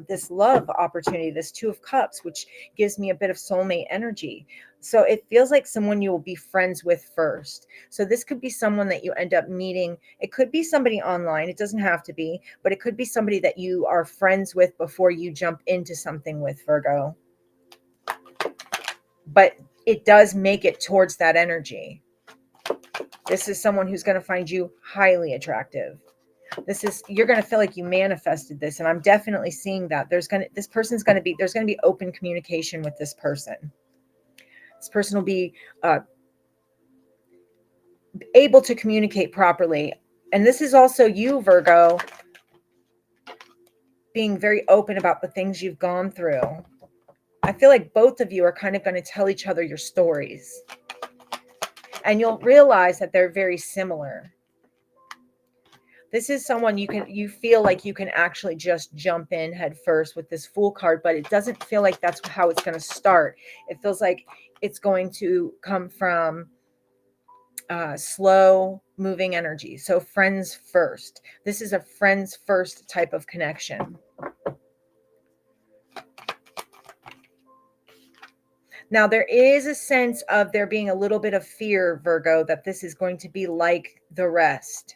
this love opportunity, this Two of Cups, which gives me a bit of soulmate energy. So it feels like someone you will be friends with first. So this could be someone that you end up meeting. It could be somebody online. It doesn't have to be, but it could be somebody that you are friends with before you jump into something with, Virgo. But it does make it towards that energy. This is someone who's going to find you highly attractive. You're going to feel like you manifested this. And I'm definitely seeing that there's going to be open communication with this person. This person will be able to communicate properly And this is also you, Virgo, being very open about the things you've gone through. I feel like both of you are kind of going to tell each other your stories. And you'll realize that they're very similar. This is someone you feel like you can actually just jump in head first with this Fool card, but it doesn't feel like that's how it's going to start. It feels like it's going to come from slow moving energy. So friends first. This is a friends first type of connection. Now, there is a sense of there being a little bit of fear, Virgo, that this is going to be like the rest.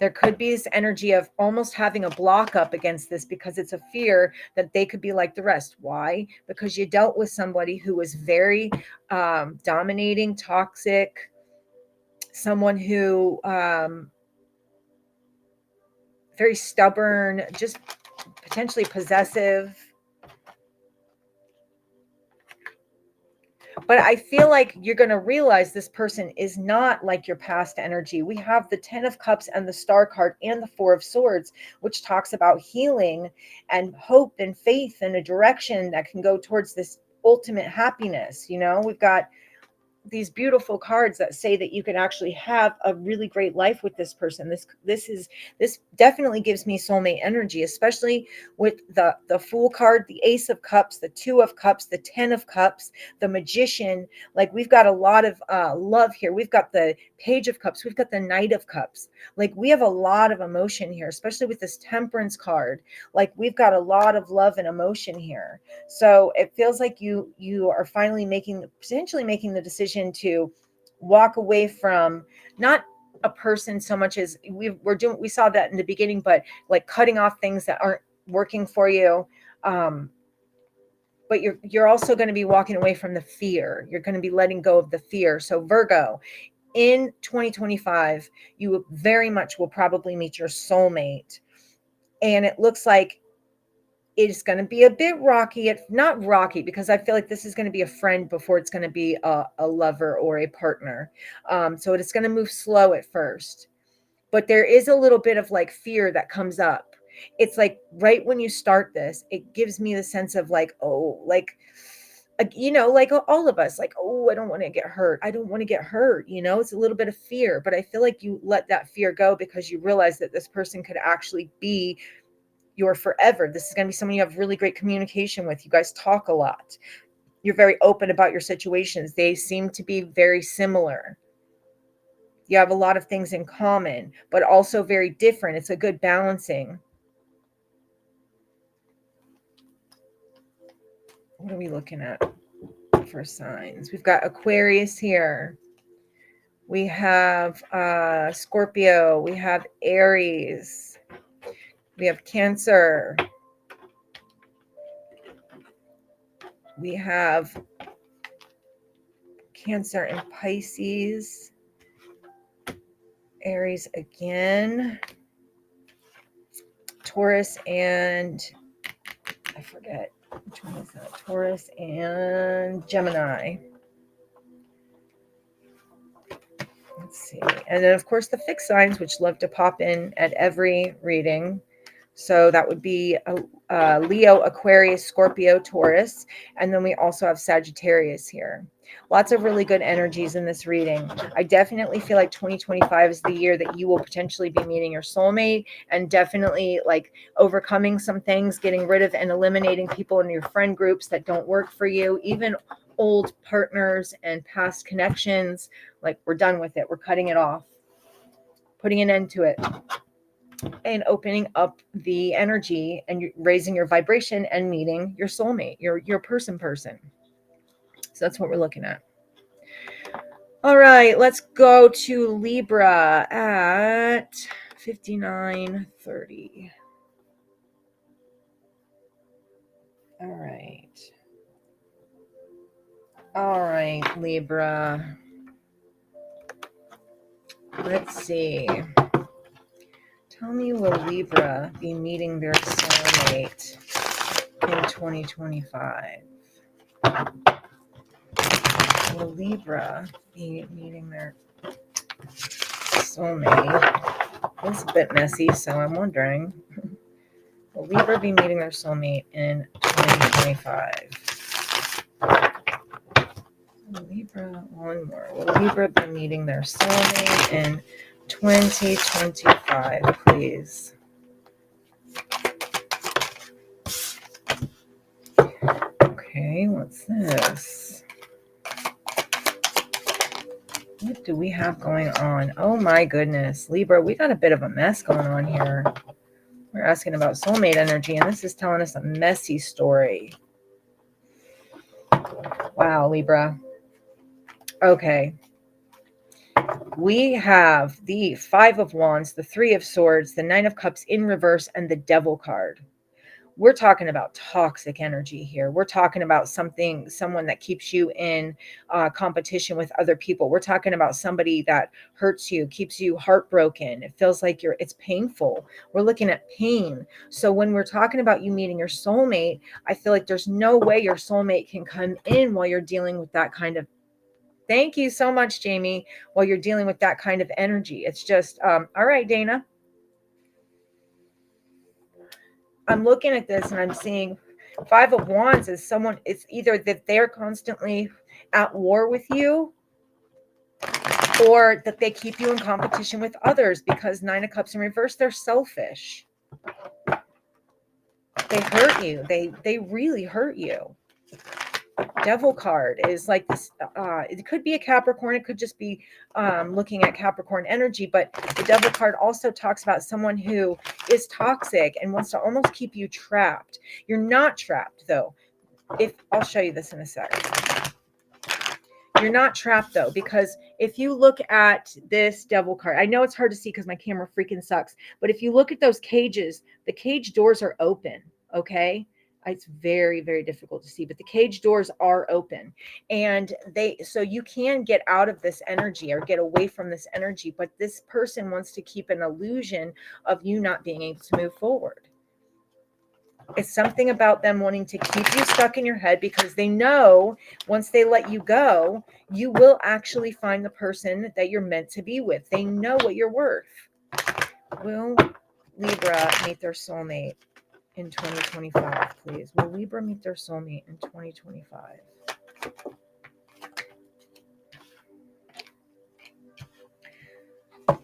There could be this energy of almost having a block up against this because it's a fear that they could be like the rest. Why? Because you dealt with somebody who was very dominating, toxic, someone who very stubborn, just potentially possessive. But I feel like you're going to realize this person is not like your past energy. We have the 10 of Cups and the Star card and the 4 of Swords, which talks about healing and hope and faith and a direction that can go towards this ultimate happiness. You know, we've got these beautiful cards that say that you can actually have a really great life with this person. This definitely gives me soulmate energy, especially with the Fool card, the Ace of Cups, the 2 of Cups, the 10 of Cups, the Magician. Like, we've got a lot of love here. We've got the Page of Cups, we've got the Knight of Cups. Like, we have a lot of emotion here, especially with this Temperance card. Like, we've got a lot of love and emotion here. So it feels like you are finally potentially making the decision to walk away from not a person so much as we saw that in the beginning, but like cutting off things that aren't working for you. But you're also going to be walking away from the fear. You're going to be letting go of the fear. So Virgo, in 2025, you very much will probably meet your soulmate. And it looks like it's going to be a bit rocky. It's not rocky because I feel like this is going to be a friend before it's going to be a lover or a partner. So it's going to move slow at first. But there is a little bit of like fear that comes up. It's like right when you start this, it gives me the sense of like, oh, like, you know, like all of us, like, oh, I don't want to get hurt. I don't want to get hurt. You know, it's a little bit of fear, but I feel like you let that fear go because you realize that this person could actually be your forever. This is going to be someone you have really great communication with. You guys talk a lot. You're very open about your situations. They seem to be very similar. You have a lot of things in common, but also very different. It's a good balancing. What are we looking at for signs? We've got Aquarius here. We have Scorpio. We have Aries. We have Cancer. We have Cancer and Pisces. Aries again. Taurus and I forget which one is that. Taurus and Gemini. Let's see. And then, of course, the fixed signs, which love to pop in at every reading. So that would be Leo, Aquarius, Scorpio, Taurus. And then we also have Sagittarius here. Lots of really good energies in this reading. I definitely feel like 2025 is the year that you will potentially be meeting your soulmate and definitely like overcoming some things, getting rid of and eliminating people in your friend groups that don't work for you, even old partners and past connections. Like, we're done with it. We're cutting it off, putting an end to it, and opening up the energy and raising your vibration and meeting your soulmate, your person. So that's what we're looking at. All right, let's go to Libra at 59:30. All right, Libra. Let's see. Tell me, will Libra be meeting their soulmate in 2025? Will Libra be meeting their soulmate. It's a bit messy, so I'm wondering, will Libra be meeting their soulmate in 2025? Libra, one more. Will Libra be meeting their soulmate in 2025, please? Okay, what's this? What do we have going on? Oh my goodness, Libra, we got a bit of a mess going on here. We're asking about soulmate energy, and this is telling us a messy story. Wow, Libra. Okay. We have the Five of Wands, the Three of Swords, the Nine of Cups in reverse, and the Devil card. We're talking about toxic energy here. We're talking about someone that keeps you in competition with other people. We're talking about somebody that hurts you, keeps you heartbroken. It feels like it's painful. We're looking at pain. So when we're talking about you meeting your soulmate, I feel like there's no way your soulmate can come in while you're dealing with that kind of, thank you so much, Jamie, while you're dealing with that kind of energy. It's just, all right, Dana. I'm looking at this and I'm seeing Five of Wands as someone, it's either that they're constantly at war with you or that they keep you in competition with others, because Nine of Cups in reverse, they're selfish. They hurt you. They really hurt you. Devil card is like this. It could be a Capricorn. It could just be looking at Capricorn energy. But the Devil card also talks about someone who is toxic and wants to almost keep you trapped. You're not trapped, though. I'll show you this in a second. You're not trapped, though, because if you look at this Devil card, I know it's hard to see because my camera freaking sucks. But if you look at those cages, the cage doors are open. Okay. It's very, very difficult to see, but the cage doors are open, and so you can get out of this energy or get away from this energy, but this person wants to keep an illusion of you not being able to move forward. It's something about them wanting to keep you stuck in your head, because they know once they let you go, you will actually find the person that you're meant to be with. They know what you're worth. Will Libra meet their soulmate in 2025, please? Will Libra meet their soulmate in 2025?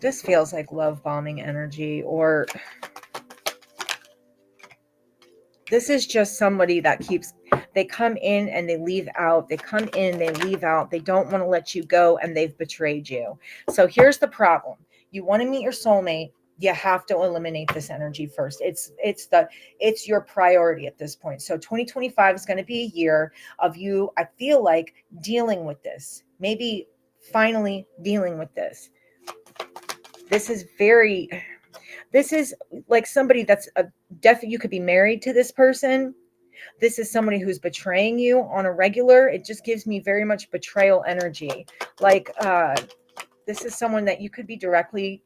This feels like love bombing energy, or this is just somebody that they come in and they leave out. They come in, they leave out. They don't want to let you go, and they've betrayed you. So here's the problem. You want to meet your soulmate, you have to eliminate this energy first. It's your priority at this point. So 2025 is going to be a year of you, I feel like, dealing with this. Maybe finally dealing with this. This is like somebody that's you could be married to this person. This is somebody who's betraying you on a regular. It just gives me very much betrayal energy. Like this is someone that you could be directly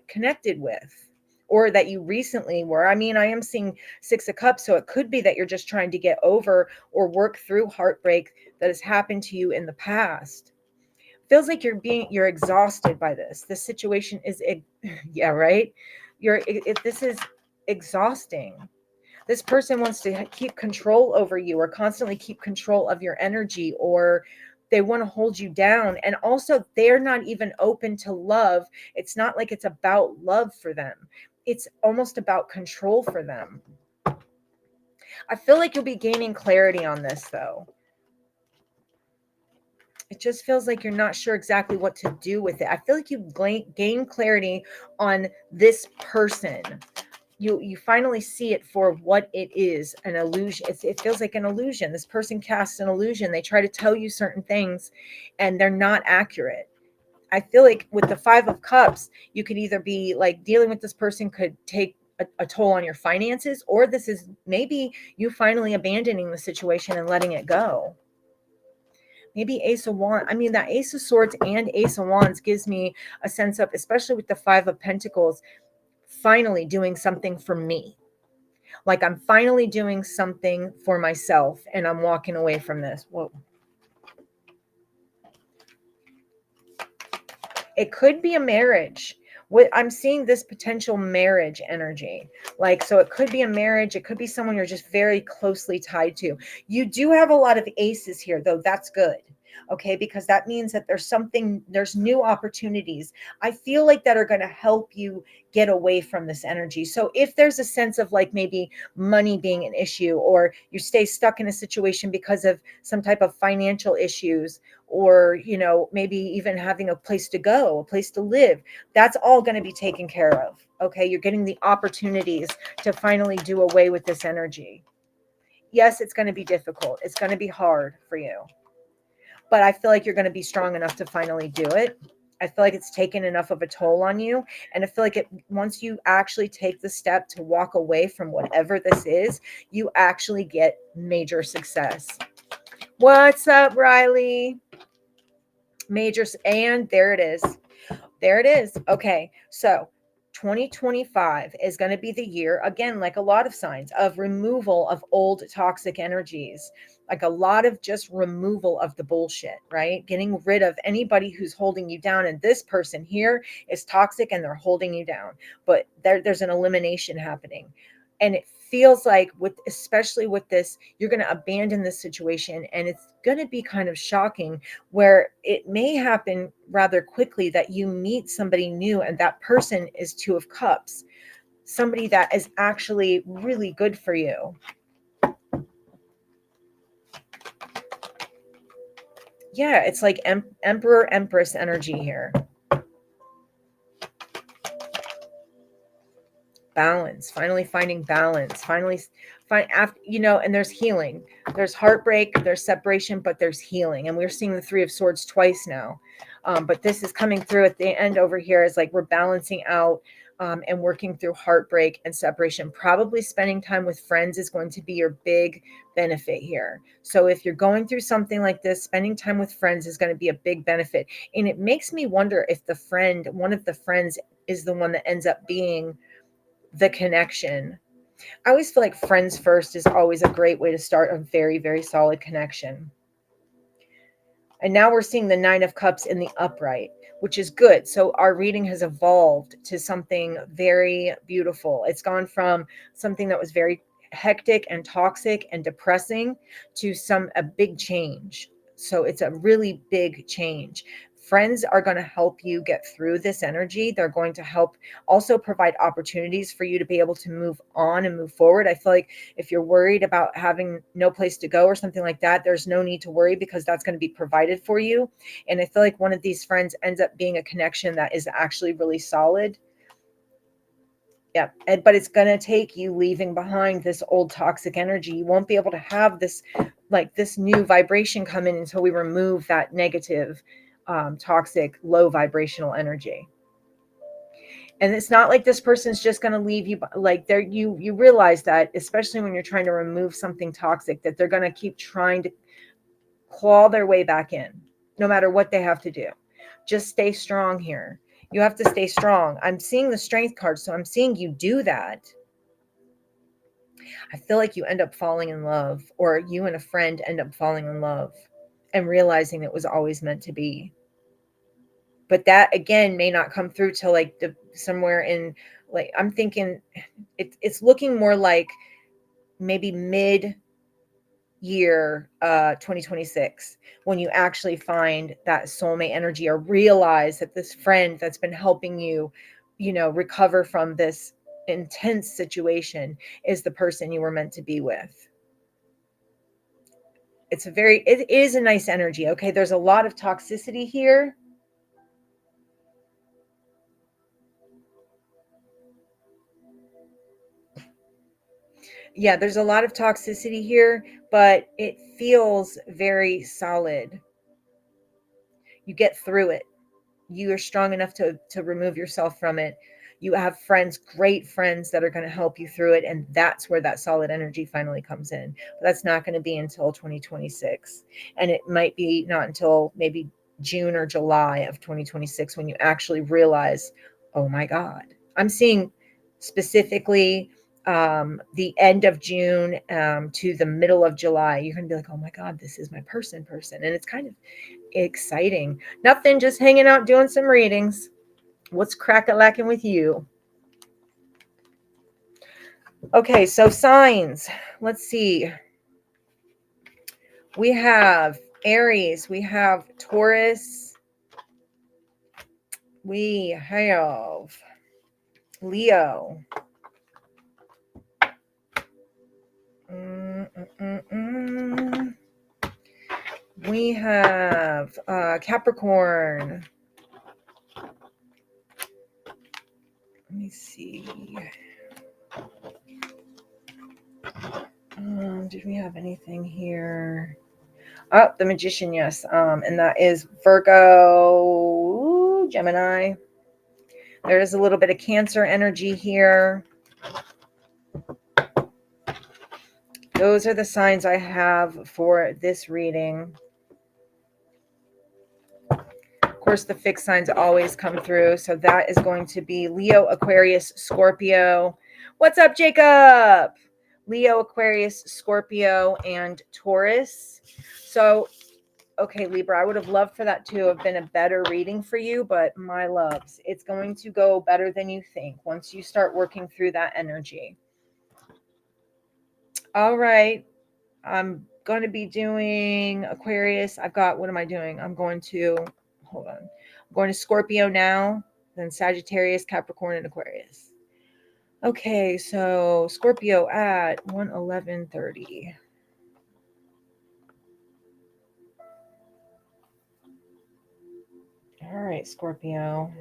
connected with, or that you recently were. I mean, I am seeing Six of Cups, so it could be that you're just trying to get over or work through heartbreak that has happened to you in the past. Feels like you're exhausted by this. This situation is, yeah, right. This is exhausting. This person wants to keep control over you, or constantly keep control of your energy, or they want to hold you down. And also, they're not even open to love. It's not like it's about love for them. It's almost about control for them. I feel like you'll be gaining clarity on this, though. It just feels like you're not sure exactly what to do with it. I feel like you gain clarity on this person. You finally see it for what it is, an illusion. It feels like an illusion. This person casts an illusion. They try to tell you certain things, and they're not accurate. I feel like with the Five of Cups, you could either be like dealing with this person could take a toll on your finances, or this is maybe you finally abandoning the situation and letting it go. Maybe Ace of Wands. I mean, that Ace of Swords and Ace of Wands gives me a sense of, especially with the Five of Pentacles, finally doing something for me. Like I'm finally doing something for myself, and I'm walking away from this. Whoa. It could be a marriage What I'm seeing, this potential marriage energy. Like, so it could be a marriage, it could be someone you're just very closely tied to. You do have a lot of aces here, though. That's good. Okay, because that means that there's new opportunities. I feel like that are going to help you get away from this energy. So if there's a sense of like maybe money being an issue, or you stay stuck in a situation because of some type of financial issues, or maybe even having a place to go, a place to live, that's all going to be taken care of. Okay, you're getting the opportunities to finally do away with this energy. Yes, it's going to be difficult, it's going to be hard for you, but I feel like you're going to be strong enough to finally do it. I feel like it's taken enough of a toll on you. And I feel like once you actually take the step to walk away from whatever this is, you actually get major success. What's up, Riley? And there it is. There it is. Okay. So 2025 is going to be the year, again, like a lot of signs, of removal of old toxic energies, like a lot of just removal of the bullshit, right? Getting rid of anybody who's holding you down. And this person here is toxic and they're holding you down, but there's an elimination happening. And it feels like, especially with this, you're going to abandon this situation, and it's going to be kind of shocking, where it may happen rather quickly that you meet somebody new, and that person is Two of Cups, somebody that is actually really good for you. Yeah, it's like Emperor Empress energy here. Balance, finally finding balance, finally after, and there's healing, there's heartbreak, there's separation, but there's healing. And we're seeing the Three of Swords twice now. But this is coming through at the end over here, is like we're balancing out and working through heartbreak and separation. Probably spending time with friends is going to be your big benefit here. So if you're going through something like this, spending time with friends is going to be a big benefit. And it makes me wonder if one of the friends is the one that ends up being the connection. I always feel like friends first is always a great way to start a very, very solid connection. And now we're seeing the Nine of Cups in the upright, which is good. So our reading has evolved to something very beautiful. It's gone from something that was very hectic and toxic and depressing to a big change. So it's a really big change. Friends are going to help you get through this energy. They're going to help also provide opportunities for you to be able to move on and move forward. I feel like if you're worried about having no place to go or something like that, there's no need to worry, because that's going to be provided for you. And I feel like one of these friends ends up being a connection that is actually really solid. Yeah, but it's going to take you leaving behind this old toxic energy. You won't be able to have this new vibration come in until we remove that negative, toxic, low vibrational energy. And it's not like this person's just going to leave you. Like, you realize that, especially when you're trying to remove something toxic, that they're going to keep trying to claw their way back in, no matter what they have to do. Just stay strong here. You have to stay strong. I'm seeing the Strength card, so I'm seeing you do that. I feel like you end up falling in love, or you and a friend end up falling in love and realizing it was always meant to be. But that, again, may not come through till like somewhere in, like, I'm thinking it's looking more like maybe mid year 2026, when you actually find that soulmate energy, or realize that this friend that's been helping you recover from this intense situation is the person you were meant to be with. It is a nice energy. Okay, there's a lot of toxicity here. Yeah, there's a lot of toxicity here, but it feels very solid. You get through it. You are strong enough to remove yourself from it. You have friends, great friends, that are going to help you through it. And that's where that solid energy finally comes in. But that's not going to be until 2026. And it might be not until maybe June or July of 2026 when you actually realize, oh my God. I'm seeing specifically the end of June to the middle of July. You're going to be like, oh my God, this is my person. And it's kind of exciting. Nothing, just hanging out, doing some readings. What's crack-a-lacking with you? Okay, so signs. Let's see. We have Aries. We have Taurus. We have Leo. We have Capricorn. Let me see. Did we have anything here? Oh, the Magician, yes. And that is Virgo, Gemini. There is a little bit of Cancer energy here. Those are the signs I have for this reading. Of course, the fixed signs always come through. So that is going to be Leo, Aquarius, Scorpio. What's up, Jacob? Leo, Aquarius, Scorpio, and Taurus. So, okay, Libra, I would have loved for that to have been a better reading for you, but my loves, it's going to go better than you think once you start working through that energy. All right. I'm going to be doing Aquarius. I've got, what am I doing? I'm going to, hold on. I'm going to Scorpio now, then Sagittarius, Capricorn, and Aquarius. Okay, so Scorpio at 1:11:30. All right, Scorpio.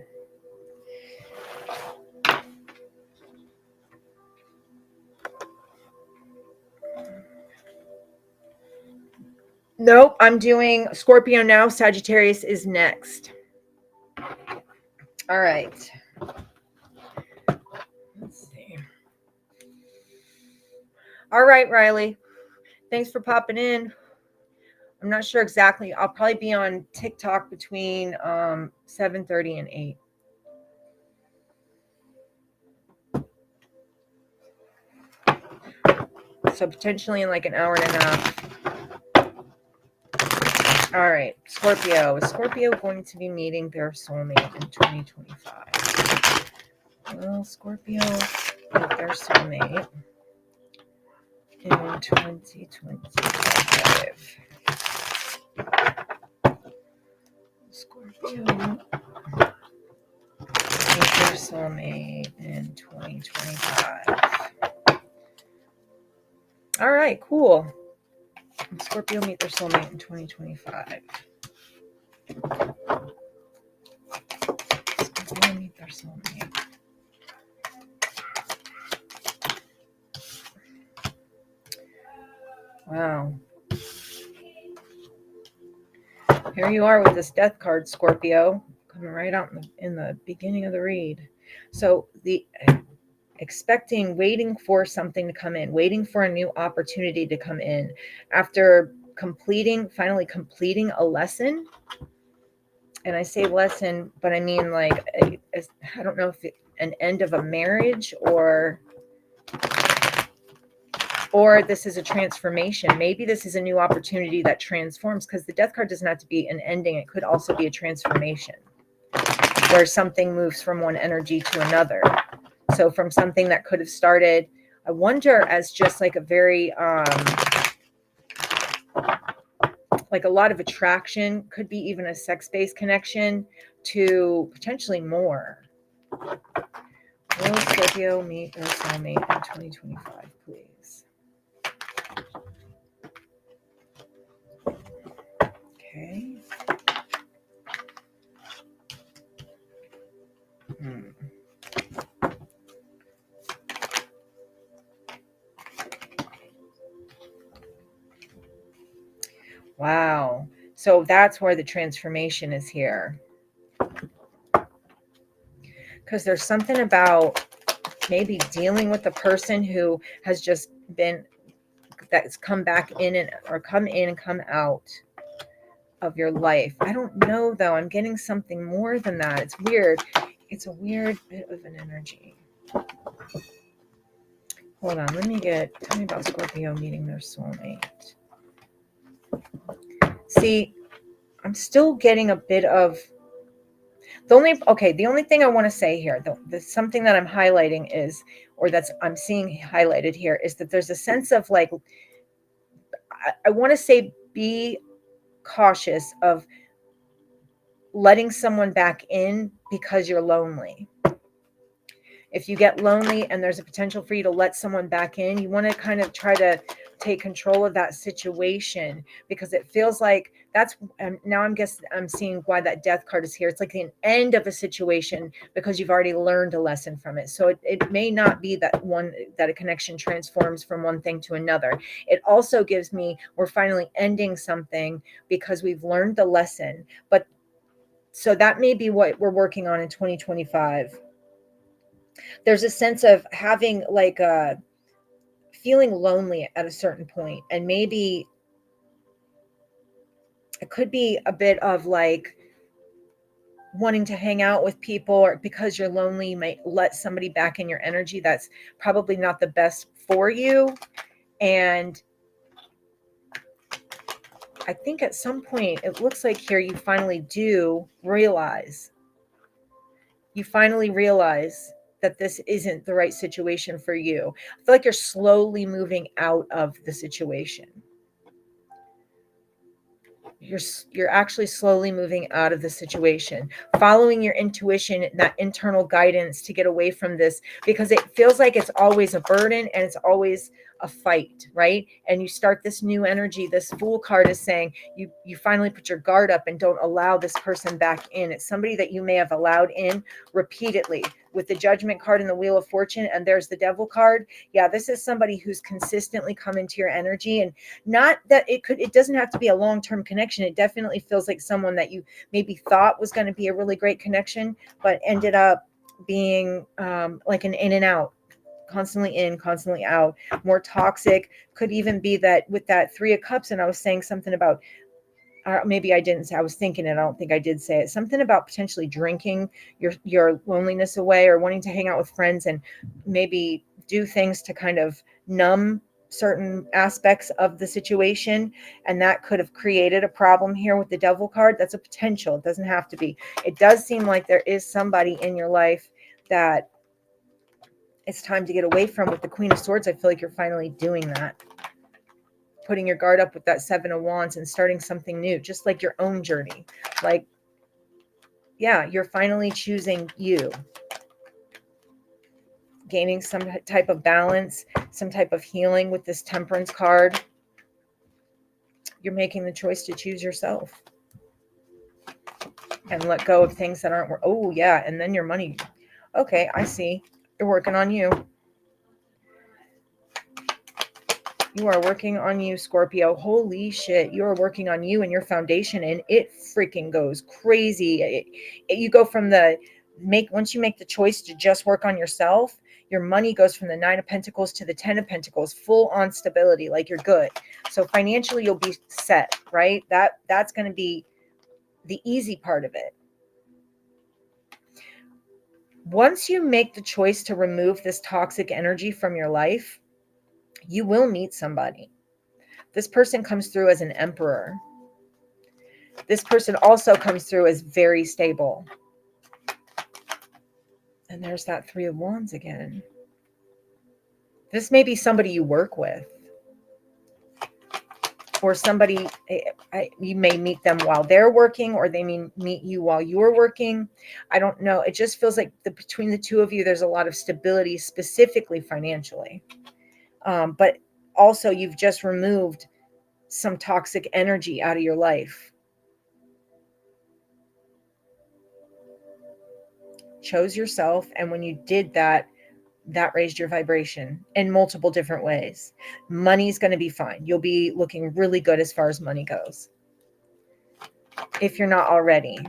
Nope, I'm doing Scorpio now. Sagittarius is next. All right. Let's see. All right, Riley. Thanks for popping in. I'm not sure exactly. I'll probably be on TikTok between 7:30 and 8. So potentially in like an hour and a half. All right, Scorpio. Is Scorpio going to be meeting their soulmate in 2025? Well, Scorpio meet their soulmate in 2025. Scorpio meet their soulmate in 2025. All right, cool. Scorpio meet their soulmate in 2025. Scorpio meet their soulmate. Wow. Here you are with this death card, Scorpio, coming right out in the beginning of the read. So the expecting, waiting for something to come in, waiting for a new opportunity to come in after finally completing a lesson. And I say lesson, but I mean like, I don't know if an end of a marriage or this is a transformation. Maybe this is a new opportunity that transforms, because the death card doesn't have to be an ending. It could also be a transformation where something moves from one energy to another. So from something that could have started, I wonder, as just like a very, like a lot of attraction, could be even a sex-based connection, to potentially more. Will Scorpio meet their soulmate in 2025, please? Okay. Wow. So that's where the transformation is here. Because there's something about maybe dealing with a person who has just been, that's come back in or come in and come out of your life. I don't know though. I'm getting something more than that. It's weird. It's a weird bit of an energy. Hold on. Tell me about Scorpio meeting their soulmate. See, I'm still getting a bit of The only thing I want to say here, the something that I'm highlighting is, or I'm seeing highlighted here, is that there's a sense of like, I want to say, be cautious of letting someone back in because you're lonely. If you get lonely and there's a potential for you to let someone back in, you want to kind of try to take control of that situation, because it feels like that's, now I'm seeing why that death card is here. It's like the end of a situation because you've already learned a lesson from it. So it may not be that a connection transforms from one thing to another. It also gives me, we're finally ending something because we've learned the lesson. But so that may be what we're working on in 2025. There's a sense of having like a feeling lonely at a certain point, and maybe it could be a bit of like wanting to hang out with people, or because you're lonely, you might let somebody back in your energy. That's probably not the best for you. And I think at some point, it looks like here you finally realize that this isn't the right situation for you. I feel like you're slowly moving out of the situation. You're actually slowly moving out of the situation, following your intuition, that internal guidance to get away from this, because it feels like it's always a burden and it's always a fight, right? And you start this new energy. This Fool card is saying you finally put your guard up and don't allow this person back in. It's somebody that you may have allowed in repeatedly. With the Judgment card and the Wheel of Fortune, and there's the Devil card. Yeah, this is somebody who's consistently come into your energy, and not that it doesn't have to be a long-term connection. It definitely feels like someone that you maybe thought was going to be a really great connection, but ended up being like an in and out, constantly in, constantly out, more toxic. Could even be that with that Three of Cups, and I was saying something about, maybe I didn't say, I was thinking it, I don't think I did say it, something about potentially drinking your loneliness away, or wanting to hang out with friends and maybe do things to kind of numb certain aspects of the situation. And that could have created a problem here with the Devil card. That's a potential. It doesn't have to be. It does seem like there is somebody in your life that it's time to get away from. With the Queen of Swords, I feel like you're finally doing that, putting your guard up with that Seven of Wands and starting something new, just like your own journey. Like, yeah, you're finally choosing you, gaining some type of balance, some type of healing with this Temperance card. You're making the choice to choose yourself and let go of things that aren't. Oh yeah, and then your money. Okay, I see. You're working on you. You are working on you, Scorpio. Holy shit. You are working on you and your foundation, and it freaking goes crazy. You go from once you make the choice to just work on yourself, your money goes from the Nine of Pentacles to the Ten of Pentacles, full on stability. Like, you're good. So financially, you'll be set, right? That's going to be the easy part of it. Once you make the choice to remove this toxic energy from your life, you will meet somebody. This person comes through as an Emperor. This person also comes through as very stable. And there's that Three of Wands again. This may be somebody you work with, or somebody, you may meet them while they're working, or they may meet you while you're working. I don't know. It just feels like between the two of you, there's a lot of stability, specifically financially. But also, you've just removed some toxic energy out of your life. Chose yourself, and when you did that, that raised your vibration in multiple different ways. Money's going to be fine. You'll be looking really good as far as money goes, if you're not already.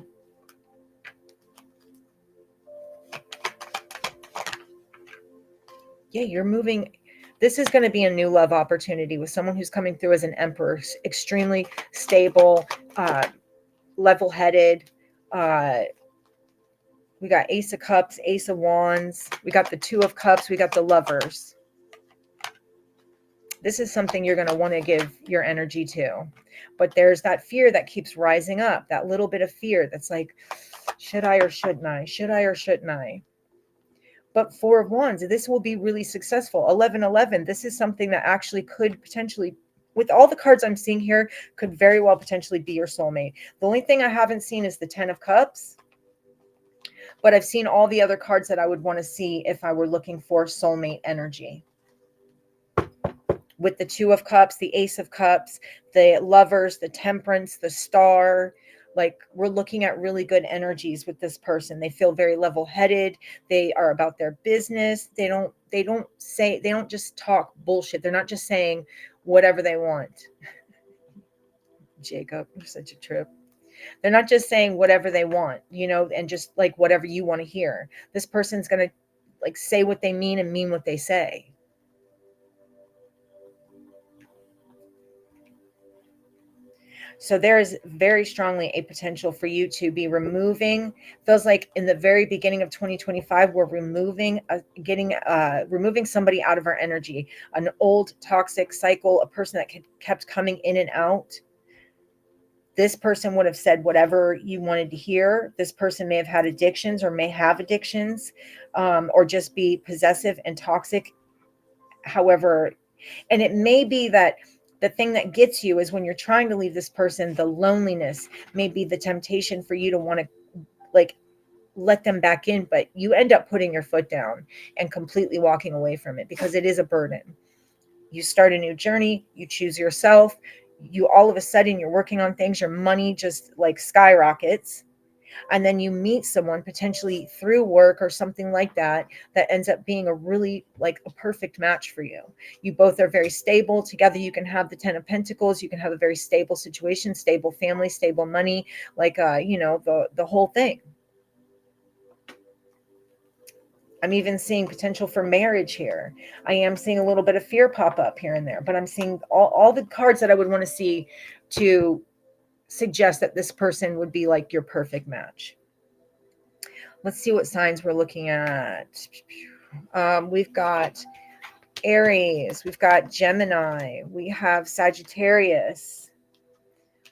Yeah, you're moving. This is going to be a new love opportunity with someone who's coming through as an Emperor, extremely stable, level-headed. We got Ace of Cups, Ace of Wands. We got the Two of Cups. We got the Lovers. This is something you're going to want to give your energy to. But there's that fear that keeps rising up, that little bit of fear that's like, Should I or shouldn't I? Should I or shouldn't I? But Four of Wands, this will be really successful. 1111, this is something that actually could potentially, with all the cards I'm seeing here, could very well potentially be your soulmate. The only thing I haven't seen is the Ten of Cups, but I've seen all the other cards that I would want to see if I were looking for soulmate energy. With the Two of Cups, the Ace of Cups, the Lovers, the Temperance, the Star, like we're looking at really good energies with this person. They feel very level-headed. They are about their business. They don't just talk bullshit. They're not just saying whatever they want. Jacob, you're such a trip. They're not just saying whatever they want, and just like whatever you want to hear. This person's going to like say what they mean and mean what they say. So there is very strongly a potential for you to be removing, feels like in the very beginning of 2025, we're removing somebody out of our energy, an old toxic cycle, a person that kept coming in and out. This person would have said whatever you wanted to hear. This person may have had addictions or may have addictions, or just be possessive and toxic. However, and it may be that the thing that gets you is when you're trying to leave this person, the loneliness may be the temptation for you to want to like let them back in, but you end up putting your foot down and completely walking away from it because it is a burden. You start a new journey, you choose yourself, you all of a sudden you're working on things, your money just like skyrockets. And then you meet someone potentially through work or something like that ends up being a really like a perfect match for you. You both are very stable together. You can have the Ten of Pentacles. You can have a very stable situation, stable family, stable money, like, the whole thing. I'm even seeing potential for marriage here. I am seeing a little bit of fear pop up here and there, but I'm seeing all the cards that I would want to see to suggest that this person would be like your perfect match. Let's see what signs we're looking at. We've got Aries, we've got Gemini, we have Sagittarius,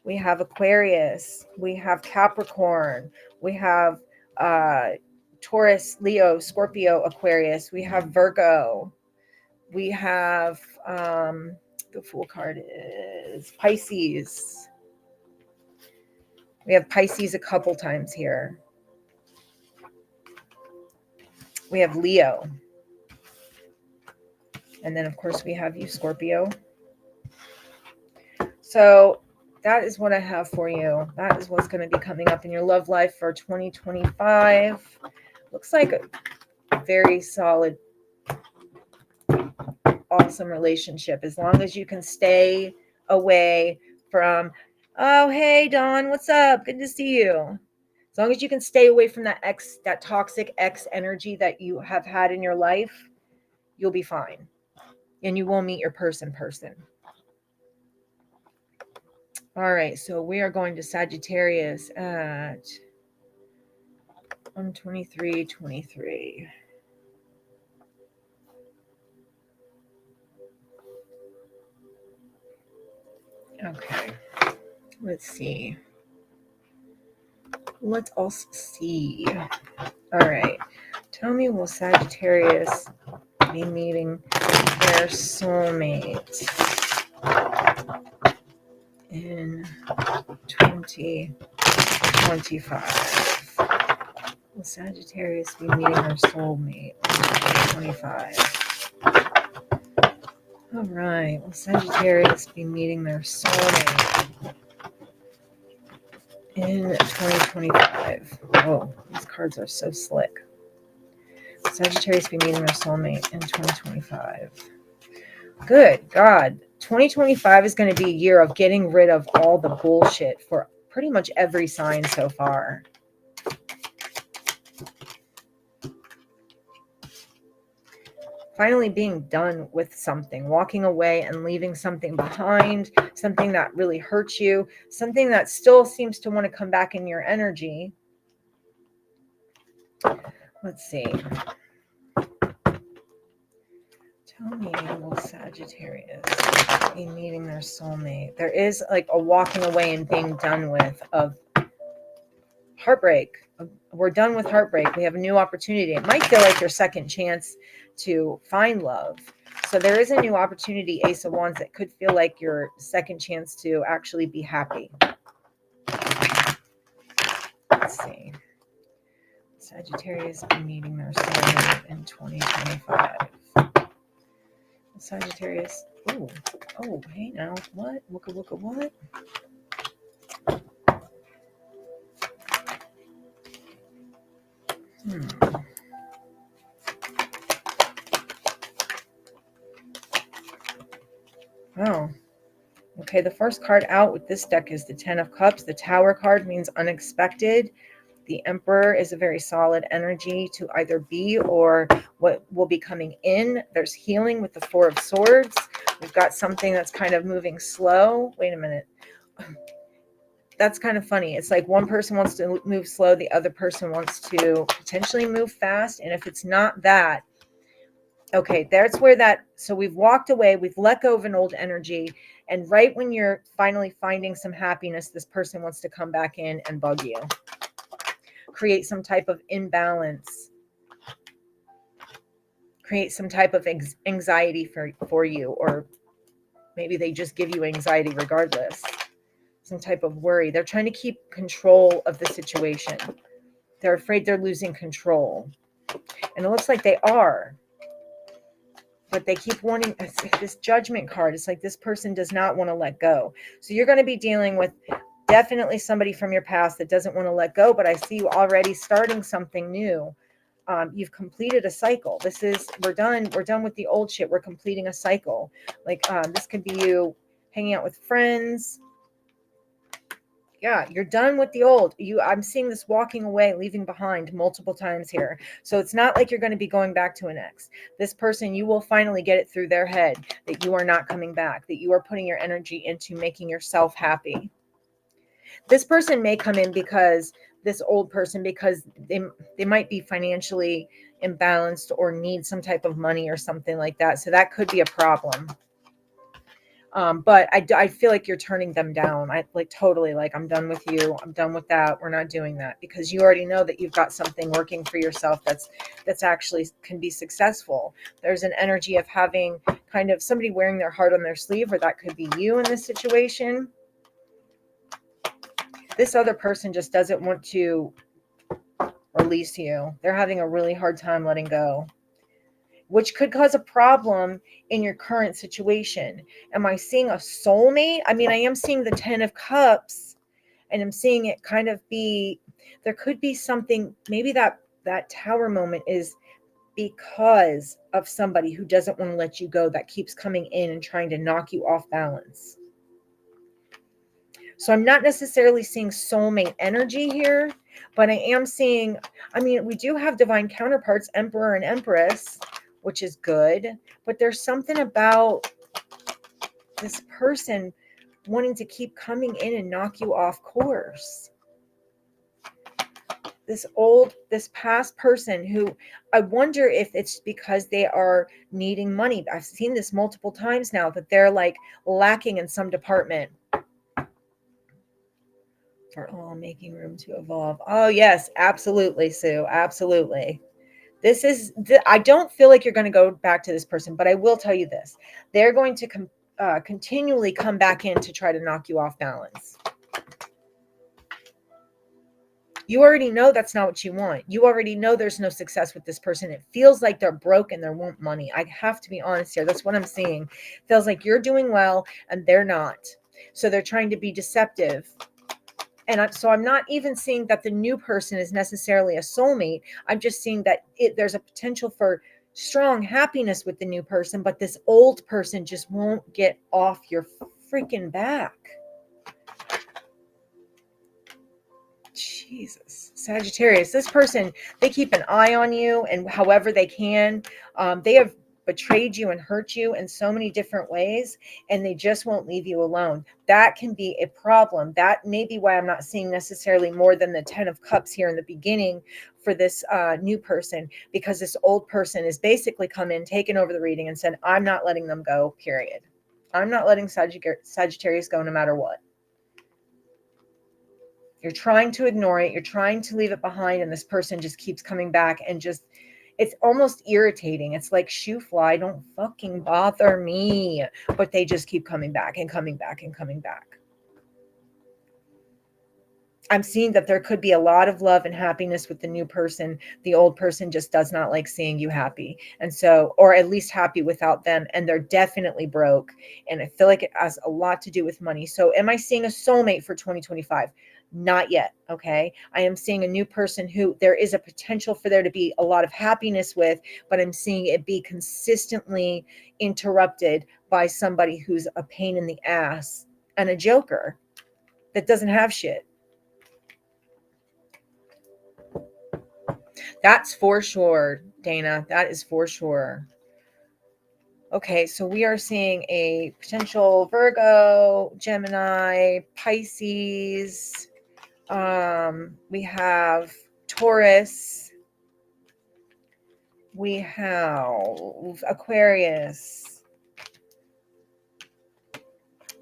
we have Aquarius, we have Capricorn, we have Taurus, Leo, Scorpio, Aquarius, we have Virgo, we have the Fool card is Pisces. We have Pisces a couple times here. We have Leo. And then, of course, we have you, Scorpio. So that is what I have for you. That is what's going to be coming up in your love life for 2025. Looks like a very solid, awesome relationship. As long as you can stay away from... Oh, hey, Dawn, what's up? Good to see you. As long as you can stay away from that toxic ex energy that you have had in your life, you'll be fine. And you will meet your person. All right, so we are going to Sagittarius at 123.23. Okay, let's see. Let's also see. All right. Tell me, will Sagittarius be meeting their soulmate in 2025? Will Sagittarius be meeting their soulmate in 2025? All right. Will Sagittarius be meeting their soulmate in 2025? Oh, these cards are so slick. Sagittarius be meeting their soulmate in 2025. Good God. 2025 is going to be a year of getting rid of all the bullshit for pretty much every sign so far. Finally being done with something, walking away and leaving something behind, something that really hurts you, something that still seems to want to come back in your energy. Let's see. Tell me, will Sagittarius be meeting their soulmate? There is like a walking away and being done with of heartbreak. We're done with heartbreak. We have a new opportunity. It might feel like your second chance to find love. So there is a new opportunity, Ace of Wands, that could feel like your second chance to actually be happy. Let's see. Sagittarius meeting their soulmate in 2025. Sagittarius. Oh, hey now. What? Wooka, what? Oh. Okay, the first card out with this deck is the Ten of Cups. The Tower card means unexpected. The Emperor is a very solid energy to either be or what will be coming in. There's healing with the Four of Swords. We've got something that's kind of moving slow. Wait a minute. That's kind of funny. It's like one person wants to move slow, the other person wants to potentially move fast. And if it's not that, okay, that's where that, so we've walked away, we've let go of an old energy. And right when you're finally finding some happiness, this person wants to come back in and bug you. Create some type of imbalance. Create some type of anxiety for you. Or maybe they just give you anxiety regardless. Some type of worry. They're trying to keep control of the situation. They're afraid they're losing control. And it looks like they are. But they keep wanting this Judgment card. It's like this person does not want to let go. So you're going to be dealing with definitely somebody from your past that doesn't want to let go. But I see you already starting something new. You've completed a cycle. We're done with the old shit. We're completing a cycle. Like this could be you hanging out with friends. Yeah, you're done with the old. I'm seeing this walking away, leaving behind multiple times here. So it's not like you're going to be going back to an ex. This person, you will finally get it through their head that you are not coming back, that you are putting your energy into making yourself happy. This person may come in because this old person, because they might be financially imbalanced or need some type of money or something like that. So that could be a problem. But I feel like you're turning them down. Totally, I'm done with you. I'm done with that. We're not doing that, because you already know that you've got something working for yourself that's actually can be successful. There's an energy of having kind of somebody wearing their heart on their sleeve, or that could be you in this situation. This other person just doesn't want to release you. They're having a really hard time letting go, which could cause a problem in your current situation. Am I seeing a soulmate? I mean, I am seeing the Ten of Cups, and I'm seeing it kind of be, there could be something, maybe that Tower moment is because of somebody who doesn't want to let you go, that keeps coming in and trying to knock you off balance. So I'm not necessarily seeing soulmate energy here, but I am seeing, I mean, we do have divine counterparts, Emperor and Empress, which is good, but there's something about this person wanting to keep coming in and knock you off course. This past person who, I wonder if it's because they are needing money. I've seen this multiple times now, that they're lacking in some department. For all, making room to evolve. Oh yes, absolutely, Sue. Absolutely. I don't feel like you're going to go back to this person, but I will tell you this. They're going to continually come back in to try to knock you off balance. You already know that's not what you want. You already know there's no success with this person. It feels like they're broke and they want money. I have to be honest here. That's what I'm seeing. It feels like you're doing well and they're not. So they're trying to be deceptive. And so I'm not even seeing that the new person is necessarily a soulmate. I'm just seeing that there's a potential for strong happiness with the new person, but this old person just won't get off your freaking back. Jesus. Sagittarius, this person, they keep an eye on you, and however they can. They have betrayed you and hurt you in so many different ways, and they just won't leave you alone. That can be a problem. That may be why I'm not seeing necessarily more than the Ten of Cups here in the beginning for this new person, because this old person has basically come in, taken over the reading, and said, I'm not letting them go, period. I'm not letting Sagittarius go no matter what. You're trying to ignore it. You're trying to leave it behind. And this person just keeps coming back and just, it's almost irritating. It's like, shoo fly, don't fucking bother me. But they just keep coming back and coming back and coming back. I'm seeing that there could be a lot of love and happiness with the new person. The old person just does not like seeing you happy. And so, or at least happy without them. And they're definitely broke. And I feel like it has a lot to do with money. So am I seeing a soulmate for 2025? Not yet. Okay. I am seeing a new person who there is a potential for there to be a lot of happiness with, but I'm seeing it be consistently interrupted by somebody who's a pain in the ass and a joker that doesn't have shit. That's for sure, Dana. That is for sure. Okay, so we are seeing a potential Virgo, Gemini, Pisces. We have Taurus. We have Aquarius.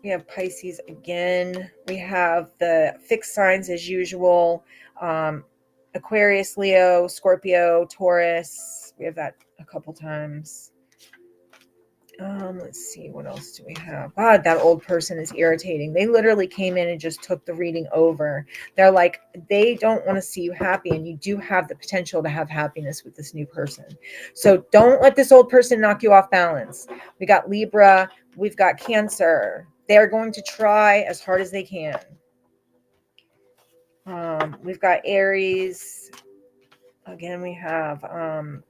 We have Pisces again. We have the fixed signs as usual. Aquarius, Leo, Scorpio, Taurus. We have that a couple times. Let's see, what else do we have? God, that old person is irritating. They literally came in and just took the reading over. They're like, they don't want to see you happy, and you do have the potential to have happiness with this new person. So don't let this old person knock you off balance. We got Libra, we've got Cancer. They're going to try as hard as they can. We've got Aries. Again, we have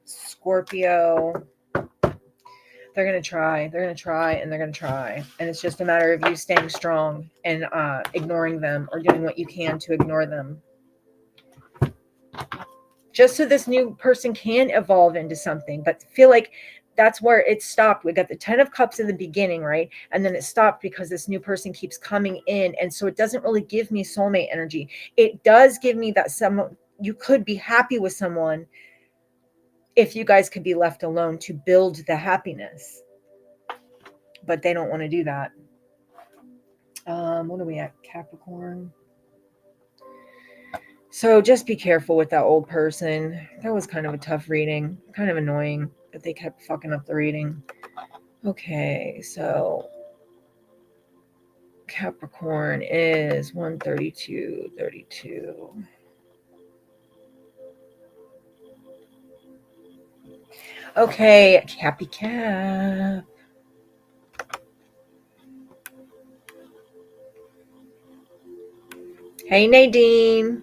Scorpio. They're going to try. They're going to try, and they're going to try. And it's just a matter of you staying strong and ignoring them, or doing what you can to ignore them. Just so this new person can evolve into something. But feel like that's where it stopped. We got the 10 of Cups in the beginning, right? And then it stopped because this new person keeps coming in. And so it doesn't really give me soulmate energy. It does give me that you could be happy with someone if you guys could be left alone to build the happiness. But they don't want to do that. What are we at? Capricorn. So just be careful with that old person. That was kind of a tough reading. Kind of annoying that they kept fucking up the reading. Okay, so Capricorn is 132.32. Okay, Cappy Cap. Hey, Nadine.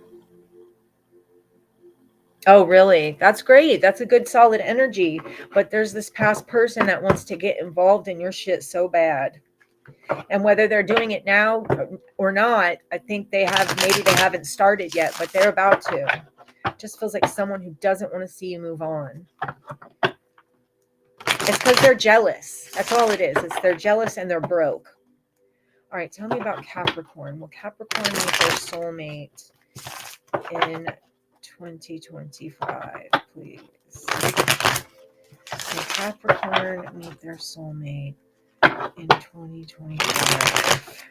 Oh, really? That's great. That's a good solid energy. But there's this past person that wants to get involved in your shit so bad. And whether they're doing it now or not, I think maybe they haven't started yet, but they're about to. It just feels like someone who doesn't want to see you move on. It's because they're jealous. That's all it is. They're jealous and they're broke. All right, tell me about Capricorn. Will Capricorn meet their soulmate in 2025, please? Will Capricorn meet their soulmate in 2025?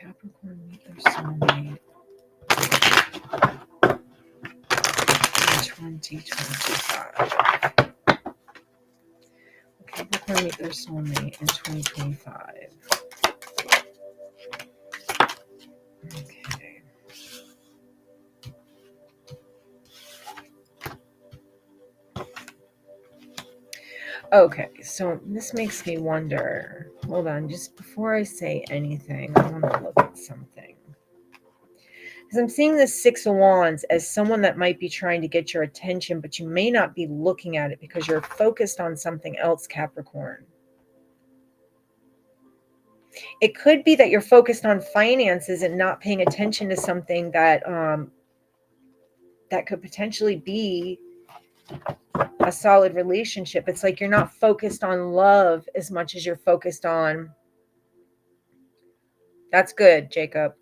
Capricorn meet their soulmate in 2025. Capricorn meet their soulmate in 2025. Okay. Okay, so this makes me wonder. Hold on, just before I say anything, I want to look at something. Because I'm seeing this Six of Wands as someone that might be trying to get your attention, but you may not be looking at it because you're focused on something else, Capricorn. It could be that you're focused on finances and not paying attention to something that that could potentially be a solid relationship. It's like you're not focused on love as much as you're focused on. That's good, Jacob.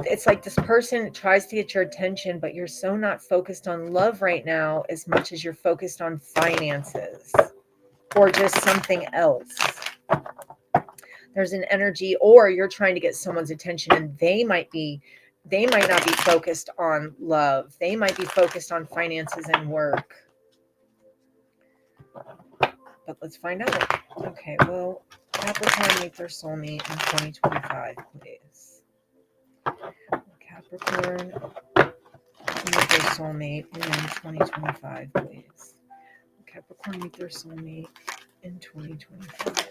It's like this person tries to get your attention, but you're so not focused on love right now as much as you're focused on finances. or just something else. There's an energy, or you're trying to get someone's attention and they might not be focused on love. They might be focused on finances and work. But let's find out. Okay, well, Capricorn, meet their soulmate in 2025, please. Capricorn, meet their soulmate in 2025, please. Capricorn, meet their soulmate in 2025.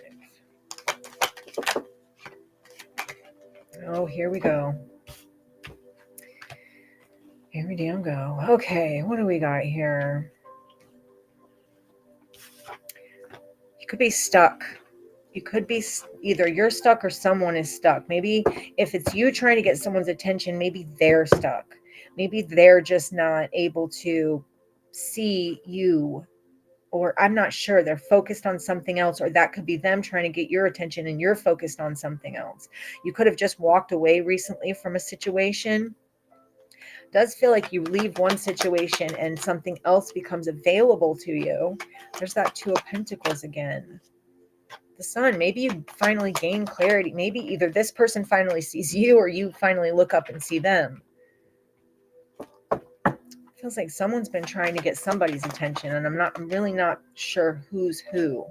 Oh, here we go. Here we damn go. Okay, what do we got here? You could be stuck. You could be either you're stuck or someone is stuck. Maybe if it's you trying to get someone's attention, maybe they're stuck. Maybe they're just not able to see you, or I'm not sure. They're focused on something else, or that could be them trying to get your attention and you're focused on something else. You could have just walked away recently from a situation. Does feel like you leave one situation and something else becomes available to you. There's that Two of Pentacles again. The Sun, maybe you finally gain clarity. Maybe either this person finally sees you or you finally look up and see them. Feels like someone's been trying to get somebody's attention, and I'm really not sure who's who.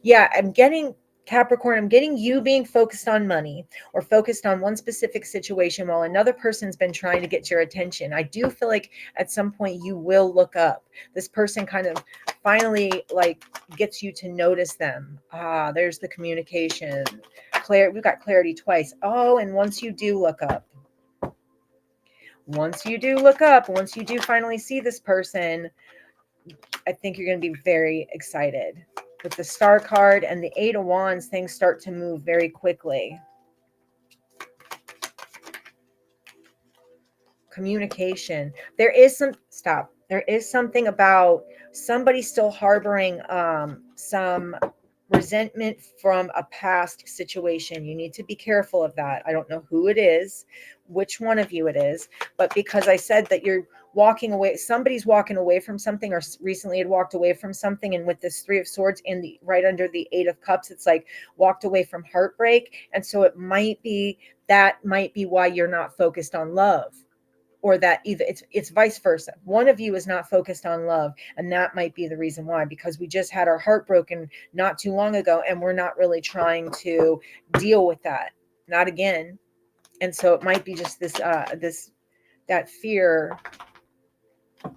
Yeah, I'm getting Capricorn, I'm getting you being focused on money or focused on one specific situation while another person's been trying to get your attention. I do feel like at some point you will look up. This person kind of finally like gets you to notice them. Ah, there's the communication. We've got clarity twice. Oh, and once you do look up, once you do finally see this person, I think you're going to be very excited. With the Star card and the Eight of Wands, things start to move very quickly. Communication. There is something about somebody still harboring some resentment from a past situation. You need to be careful of that. I don't know who it is, which one of you it is, but because I said that you're walking away, somebody's walking away from something or recently had walked away from something, and with this Three of Swords in the right under the Eight of Cups, it's like walked away from heartbreak. And so it might be why you're not focused on love, or that either it's vice versa. One of you is not focused on love, and that might be the reason why, because we just had our heart broken not too long ago and we're not really trying to deal with that, not again. And so it might be just that fear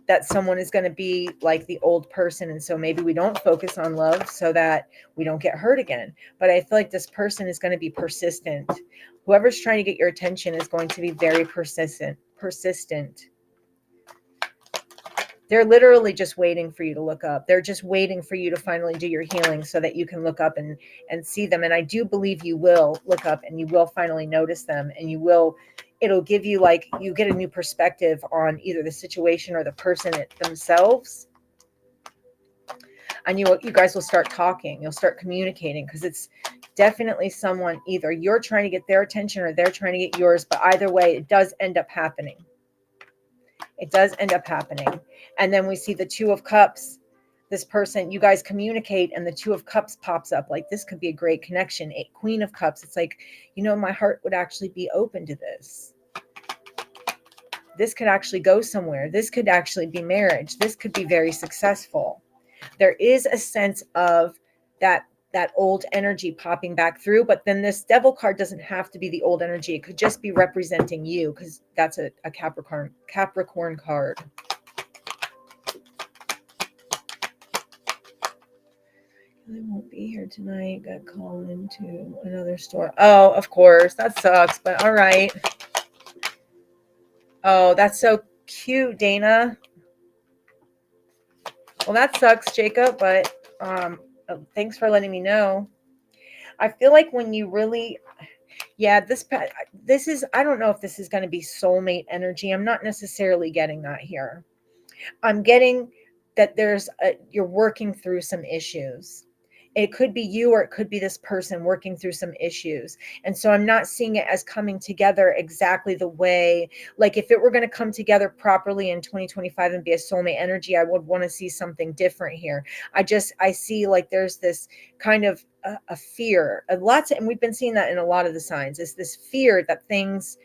that someone is going to be like the old person, and so maybe we don't focus on love so that we don't get hurt again. But I feel like this person is going to be persistent. Whoever's trying to get your attention is going to be very persistent. They're literally just waiting for you to look up. They're just waiting for you to finally do your healing so that you can look up and see them. And I do believe you will look up and you will finally notice them, and it'll give you, like, you get a new perspective on either the situation or the person themselves. And you guys will start talking. You'll start communicating, because it's definitely someone, either you're trying to get their attention or they're trying to get yours. But either way, it does end up happening. It does end up happening. And then we see the Two of Cups. This person, you guys communicate, and the Two of Cups pops up. Like, this could be a great connection. Queen of Cups. It's like, my heart would actually be open to this. This could actually go somewhere. This could actually be marriage. This could be very successful. There is a sense of that old energy popping back through, but then this Devil card doesn't have to be the old energy. It could just be representing you, because that's a Capricorn card. I won't be here tonight. Got called into another store. Oh, of course. That sucks, but all right. Oh, that's so cute, Dana. Well, that sucks, Jacob, but thanks for letting me know. I feel like when you really, this is, I don't know if this is going to be soulmate energy. I'm not necessarily getting that here. I'm getting that you're working through some issues. It could be you, or it could be this person working through some issues. And so I'm not seeing it as coming together exactly the way, like if it were going to come together properly in 2025 and be a soulmate energy, I would want to see something different here. I see like there's this kind of a fear, and we've been seeing that in a lot of the signs, is this fear that things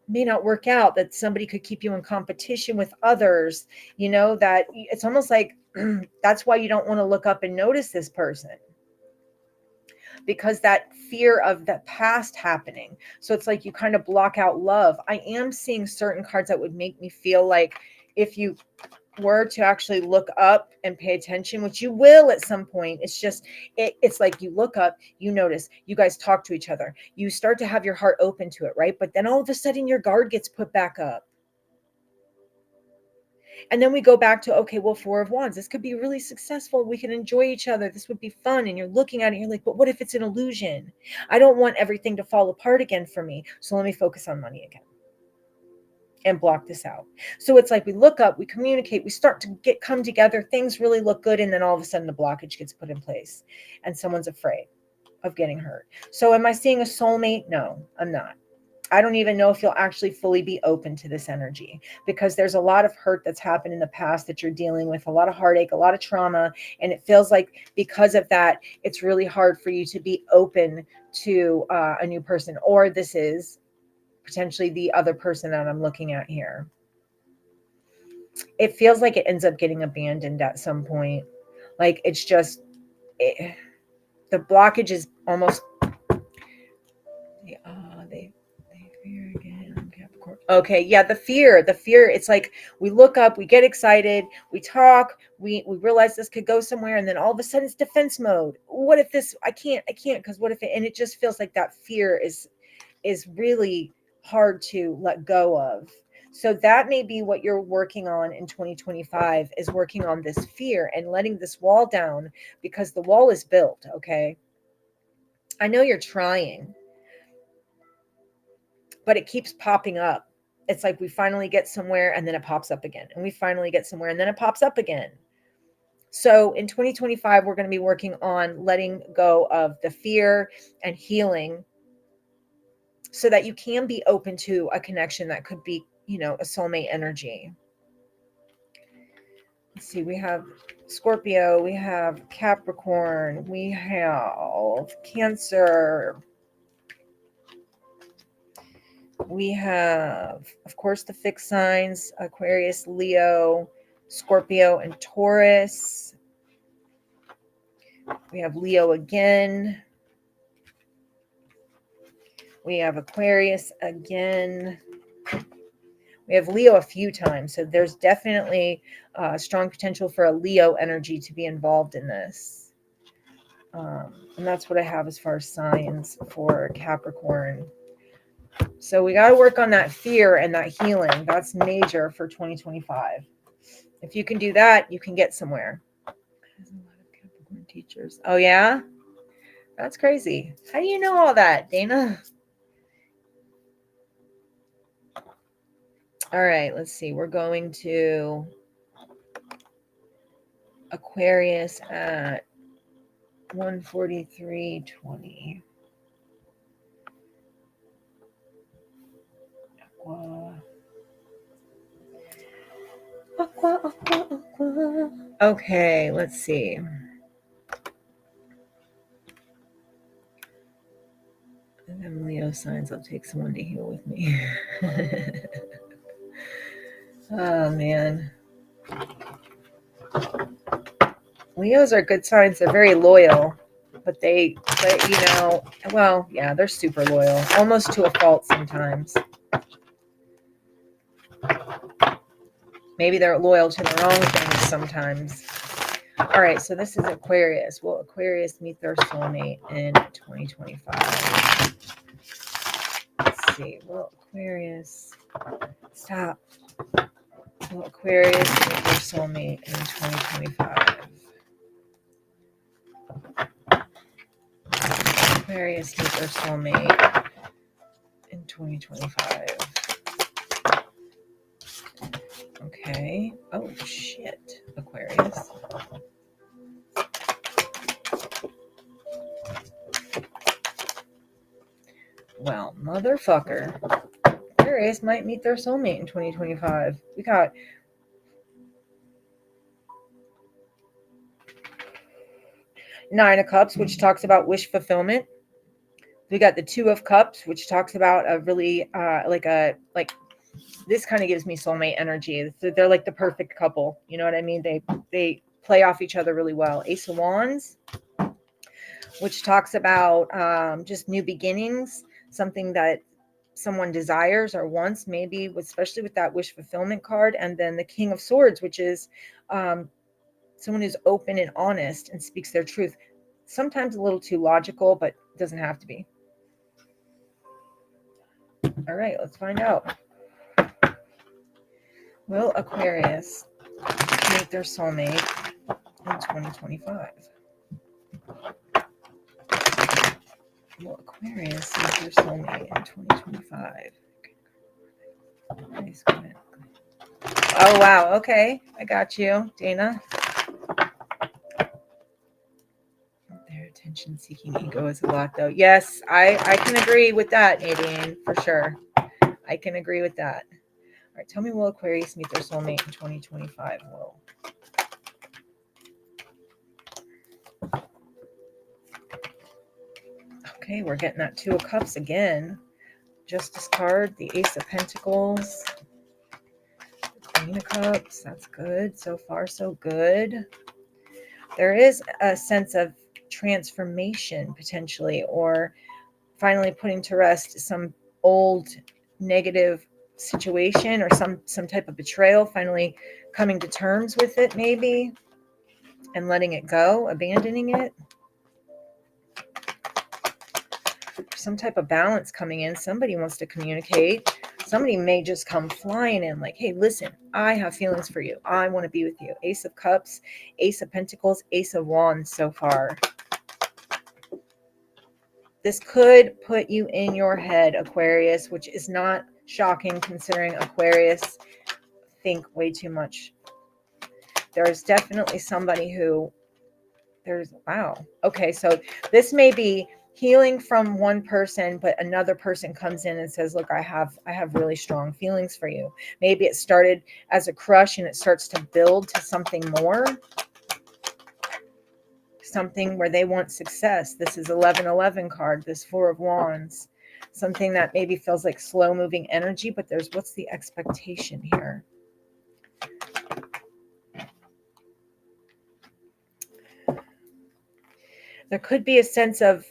may not work out, that somebody could keep you in competition with others, that it's almost like that's why you don't want to look up and notice this person, because that fear of the past happening. So it's like you kind of block out love. I am seeing certain cards that would make me feel like if you were to actually look up and pay attention, which you will at some point, it's just it's like you look up, you notice, you guys talk to each other, you start to have your heart open to it, right? But then all of a sudden your guard gets put back up, and then we go back to, okay, well, Four of Wands, this could be really successful, we can enjoy each other, this would be fun. And you're looking at it, you're like, but what if it's an illusion? I don't want everything to fall apart again for me, so let me focus on money again and block this out. So it's like we look up, we communicate, we start to come together, things really look good, and then all of a sudden the blockage gets put in place and someone's afraid of getting hurt. So am I seeing a soulmate? No, I'm not. I don't even know if you'll actually fully be open to this energy, because there's a lot of hurt that's happened in the past that you're dealing with, a lot of heartache, a lot of trauma, and it feels like because of that, it's really hard for you to be open to a new person, or this is potentially the other person that I'm looking at here. It feels like it ends up getting abandoned at some point. Like it's just, the blockage is almost, they fear again, Capricorn. Okay, yeah, the fear, it's like we look up, we get excited, we talk, we realize this could go somewhere, and then all of a sudden it's defense mode. What if this, I can't, because what if it, and it just feels like that fear is really hard to let go of. So that may be what you're working on in 2025, is working on this fear and letting this wall down, because the wall is built, okay? I know you're trying, but it keeps popping up. It's like we finally get somewhere and then it pops up again. And we finally get somewhere and then it pops up again. So in 2025, we're going to be working on letting go of the fear and healing, so that you can be open to a connection that could be, a soulmate energy. Let's see, we have Scorpio, we have Capricorn, we have Cancer, we have, of course, the fixed signs, Aquarius, Leo, Scorpio, and Taurus. We have Leo again. We have Aquarius again. We have Leo a few times, so there's definitely strong potential for a Leo energy to be involved in this. And that's what I have as far as signs for Capricorn. So we got to work on that fear and that healing. That's major for 2025. If you can do that, you can get somewhere. There's a lot of Capricorn teachers. Oh, yeah? That's crazy. How do you know all that, Dana? All right, let's see. We're going to Aquarius at 143.20. Aqua. Okay, let's see. And then Leo signs, I'll take someone to heal with me. Oh, man. Leos are good signs. They're very loyal, but well, yeah, they're super loyal, almost to a fault sometimes. Maybe they're loyal to the wrong things sometimes. All right, so this is Aquarius. Will Aquarius meet their soulmate in 2025? Let's see. Will Aquarius... Stop. Will Aquarius meet their soulmate in 2025? Aquarius meet their soulmate in 2025. Okay. Oh, shit. Aquarius. Well, motherfucker. Aries might meet their soulmate in 2025. We got Nine of Cups, which talks about wish fulfillment. We got the Two of Cups, which talks about a really like this kind of gives me soulmate energy. They're like the perfect couple. You know what I mean? They play off each other really well. Ace of Wands, which talks about just new beginnings, something that someone desires or wants, maybe, especially with that wish fulfillment card. And then the King of Swords, which is someone who's open and honest and speaks their truth. Sometimes a little too logical, but doesn't have to be. All right, let's find out. Will Aquarius meet their soulmate in 2025? Will Aquarius meet their soulmate in 2025? Nice. Oh, wow. Okay. I got you, Dana. Their attention-seeking ego is a lot, though. Yes, I can agree with that, Nadine, for sure. I can agree with that. All right, tell me, will Aquarius meet their soulmate in 2025? Whoa. Okay, we're getting that Two of Cups again. Justice card, the Ace of Pentacles, the Queen of Cups. That's good. So far, so good. There is a sense of transformation, potentially, or finally putting to rest some old negative situation or some type of betrayal, finally coming to terms with it, maybe, and letting it go, abandoning it. Some type of balance coming in. Somebody wants to communicate. Somebody may just come flying in like, hey, listen, I have feelings for you. I want to be with you. Ace of Cups, Ace of Pentacles, Ace of Wands so far. This could put you in your head, Aquarius, which is not shocking considering Aquarius think way too much. There's definitely somebody who wow. Okay, so this may be healing from one person, but another person comes in and says, look, I have really strong feelings for you. Maybe it started as a crush and it starts to build to something more. Something where they want success. This is 1111 card, this Four of Wands. Something that maybe feels like slow moving energy, but what's the expectation here? There could be a sense of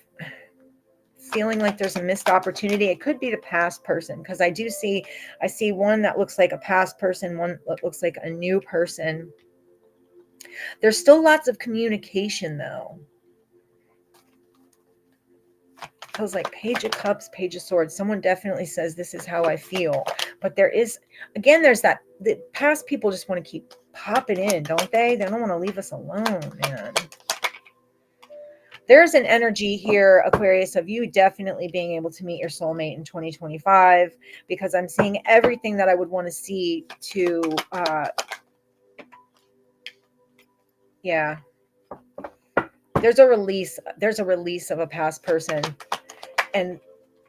feeling like there's a missed opportunity. It could be the past person, because I see one that looks like a past person, one that looks like a new person. There's still lots of communication, though. Feels like Page of Cups, Page of Swords. Someone definitely says, this is how I feel. But there is, again, there's that, the past people just want to keep popping in, don't they? They don't want to leave us alone, man. There's an energy here, Aquarius, of you definitely being able to meet your soulmate in 2025, because I'm seeing everything that I would want to see to, yeah. There's a release of a past person. And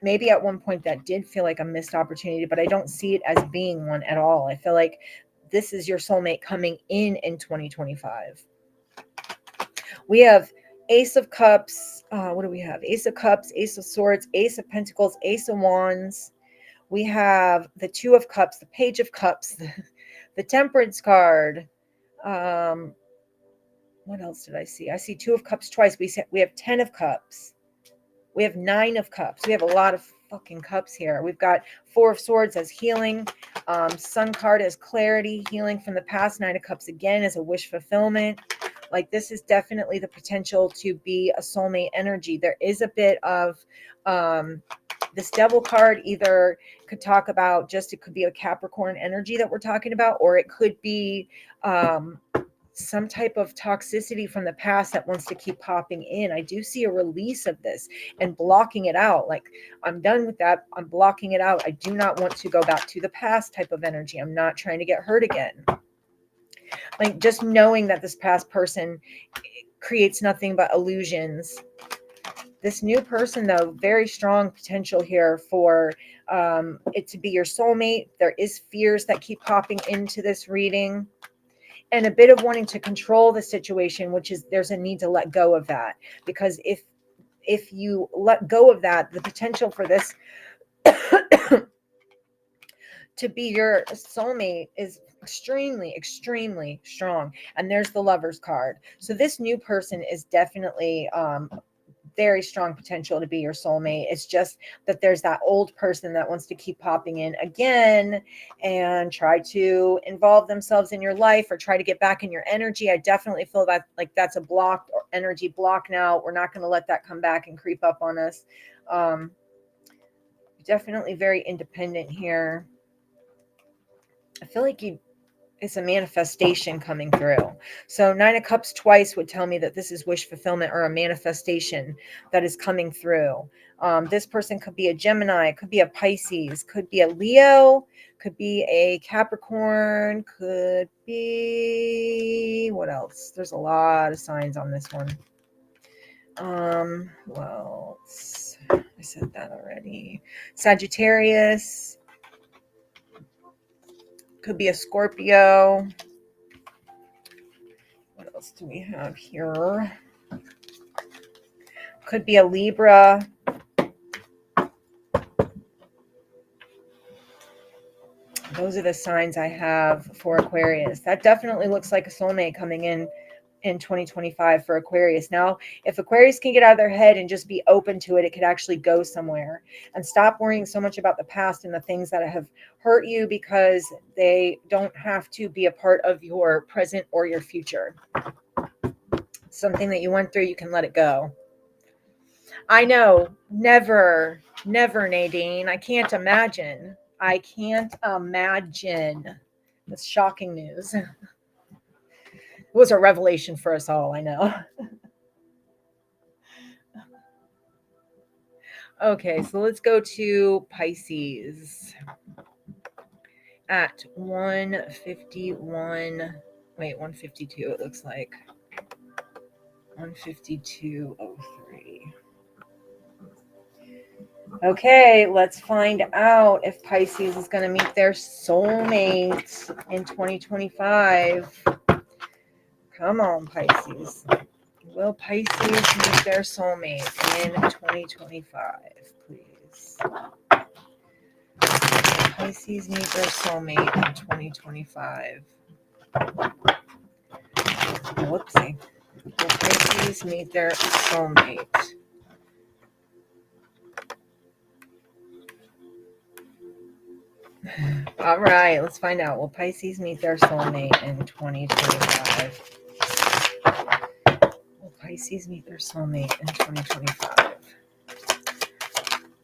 maybe at one point that did feel like a missed opportunity, but I don't see it as being one at all. I feel like this is your soulmate coming in 2025. We have Ace of Cups. What do we have? Ace of Cups, Ace of Swords, Ace of Pentacles, Ace of Wands. We have the Two of Cups, the Page of Cups, the Temperance card. What else did I see? I see Two of Cups twice. We have 10 of Cups. We have 9 of Cups. We have a lot of fucking cups here. We've got Four of Swords as healing. Sun card as clarity, healing from the past. 9 of Cups again as a wish fulfillment. Like, this is definitely the potential to be a soulmate energy. There is a bit of this Devil card either could talk about just, it could be a Capricorn energy that we're talking about, or it could be some type of toxicity from the past that wants to keep popping in. I do see a release of this and blocking it out. Like, I'm done with that. I'm blocking it out. I do not want to go back to the past type of energy. I'm not trying to get hurt again. Like, just knowing that this past person creates nothing but illusions. This new person, though, very strong potential here for it to be your soulmate. There is fears that keep popping into this reading, and a bit of wanting to control the situation, which is there's a need to let go of that, because if you let go of that, the potential for this to be your soulmate is extremely, extremely strong. And there's the Lover's card. So this new person is definitely very strong potential to be your soulmate. It's just that there's that old person that wants to keep popping in again and try to involve themselves in your life or try to get back in your energy. I definitely feel that like that's a block or energy block now. We're not going to let that come back and creep up on us. Definitely very independent here. I feel like it's a manifestation coming through. So 9 of Cups twice would tell me that this is wish fulfillment or a manifestation that is coming through. This person could be a Gemini, could be a Pisces, could be a Leo, could be a Capricorn, could be, what else? There's a lot of signs on this one. Well, I said that already. Sagittarius. Could be a Scorpio. What else do we have here? Could be a Libra. Those are the signs I have for Aquarius. That definitely looks like a soulmate coming in 2025 for Aquarius. Now, if Aquarius can get out of their head and just be open to it, it could actually go somewhere, and stop worrying so much about the past and the things that have hurt you, because they don't have to be a part of your present or your future. Something that you went through, you can let it go. I know, never, Nadine. I can't imagine. That's shocking news. It was a revelation for us all, I know. Okay, so let's go to Pisces at 151. Wait, 152 it looks like. 152.03. Okay, let's find out if Pisces is going to meet their soulmate in 2025. Come on, Pisces. Will Pisces meet their soulmate in 2025, please? Will Pisces meet their soulmate in 2025? Whoopsie. Will Pisces meet their soulmate? All right, let's find out. Will Pisces meet their soulmate in 2025? Will Pisces meet their soulmate in 2025?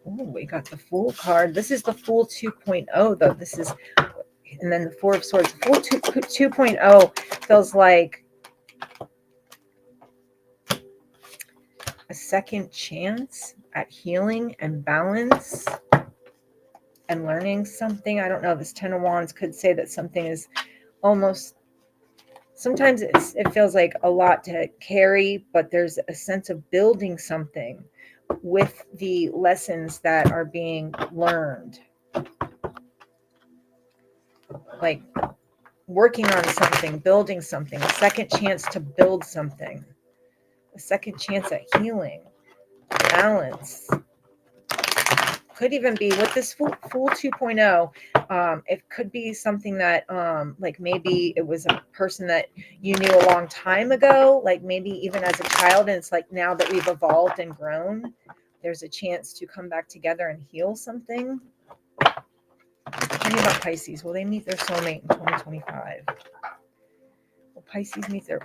Oh, we got the Fool card. This is the Fool 2.0, though. This is, and then the Four of Swords. Fool 2.0 feels like a second chance at healing and balance and learning something. I don't know. This Ten of Wands could say that something is almost, sometimes it feels like a lot to carry, but there's a sense of building something with the lessons that are being learned. Like working on something, building something, a second chance to build something, a second chance at healing, balance. Could even be with this Fool 2.0. It could be something that like maybe it was a person that you knew a long time ago, like maybe even as a child, and it's like now that we've evolved and grown, there's a chance to come back together and heal something. Tell me about Pisces. Will they meet their soulmate in 2025? Will Pisces meet their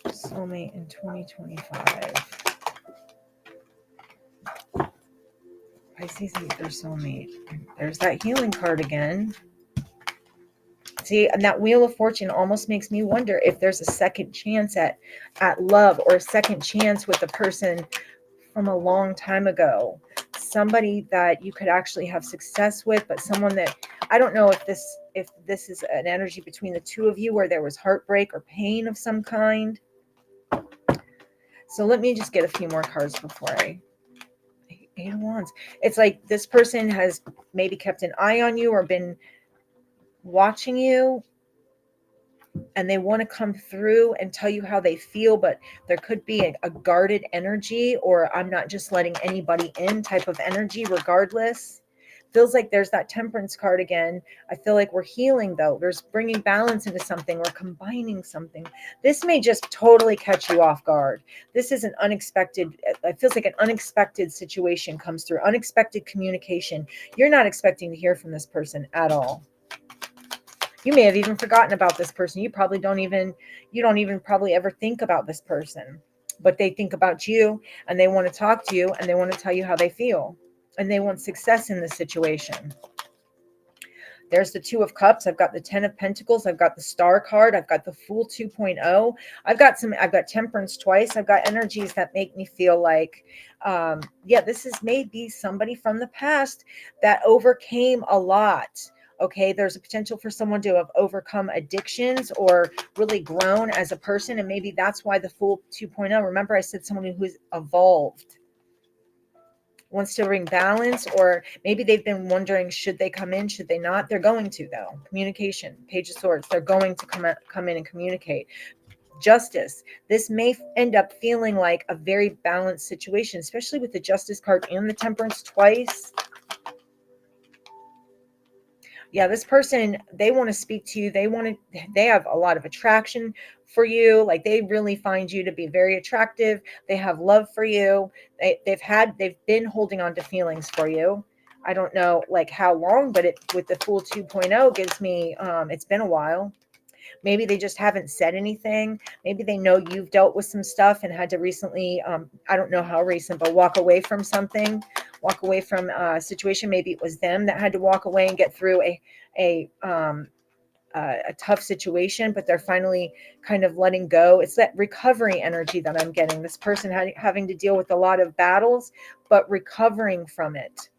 soulmate in 2025? Pisces meet their soulmate. There's that healing card again. See, and that Wheel of Fortune almost makes me wonder if there's a second chance at love, or a second chance with a person from a long time ago. Somebody that you could actually have success with, but someone that, I don't know if this is an energy between the two of you where there was heartbreak or pain of some kind. So let me just get a few more cards before I... Eight of Wands. It's like this person has maybe kept an eye on you or been watching you, and they want to come through and tell you how they feel, but there could be a guarded energy, or I'm not just letting anybody in type of energy regardless. Feels like there's that Temperance card again. I feel like we're healing though. There's bringing balance into something. We're combining something. This may just totally catch you off guard. This is an unexpected, it feels like an unexpected situation comes through, unexpected communication. You're not expecting to hear from this person at all. You may have even forgotten about this person. You don't even probably ever think about this person, but they think about you and they want to talk to you and they want to tell you how they feel and they want success in this situation. There's the Two of Cups. I've got the Ten of Pentacles. I've got the Star card. I've got the Fool 2.0. I've got Temperance twice. I've got energies that make me feel like, yeah, this is maybe somebody from the past that overcame a lot. Okay, there's a potential for someone to have overcome addictions or really grown as a person. And maybe that's why the Fool 2.0, remember I said someone who's evolved, wants to bring balance, or maybe they've been wondering, should they come in, should they not? They're going to, though. Communication, Page of Swords, they're going to come in and communicate. Justice. This may end up feeling like a very balanced situation, especially with the Justice card and the Temperance twice. Yeah, this person, they want to speak to you. They have a lot of attraction for you. Like they really find you to be very attractive. They have love for you. They've been holding on to feelings for you. I don't know like how long, but with the Fool 2.0 gives me, it's been a while. Maybe they just haven't said anything. Maybe they know you've dealt with some stuff and had to recently, I don't know how recent, but walk away from something, walk away from a situation. Maybe it was them that had to walk away and get through a tough situation, but they're finally kind of letting go. It's that recovery energy that I'm getting. This person having to deal with a lot of battles, but recovering from it.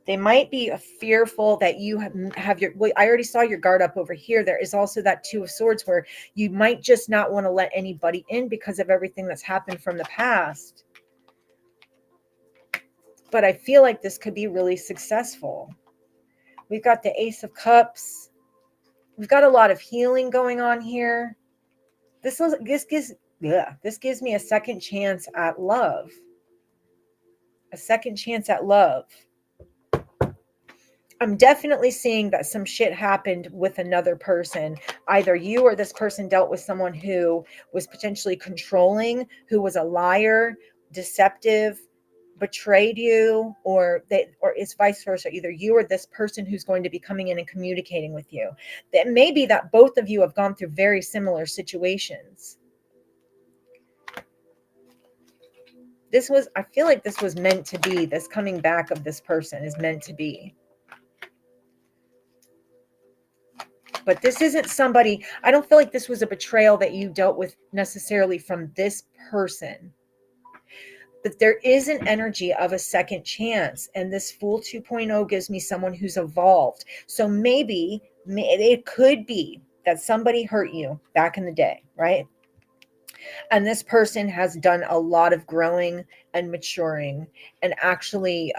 They might be fearful that you have your, well, I already saw your guard up over here. There is also that Two of Swords where you might just not want to let anybody in because of everything that's happened from the past. But I feel like this could be really successful. We've got the Ace of Cups. We've got a lot of healing going on here. This gives me a second chance at love. A second chance at love. I'm definitely seeing that some shit happened with another person. Either you or this person dealt with someone who was potentially controlling, who was a liar, deceptive, betrayed you, or it's vice versa. Either you or this person who's going to be coming in and communicating with you. That may be that both of you have gone through very similar situations. I feel like this was meant to be. This coming back of this person is meant to be. But this isn't somebody, I don't feel like this was a betrayal that you dealt with necessarily from this person. But there is an energy of a second chance. And this Fool 2.0 gives me someone who's evolved. So maybe it could be that somebody hurt you back in the day, right? And this person has done a lot of growing and maturing and actually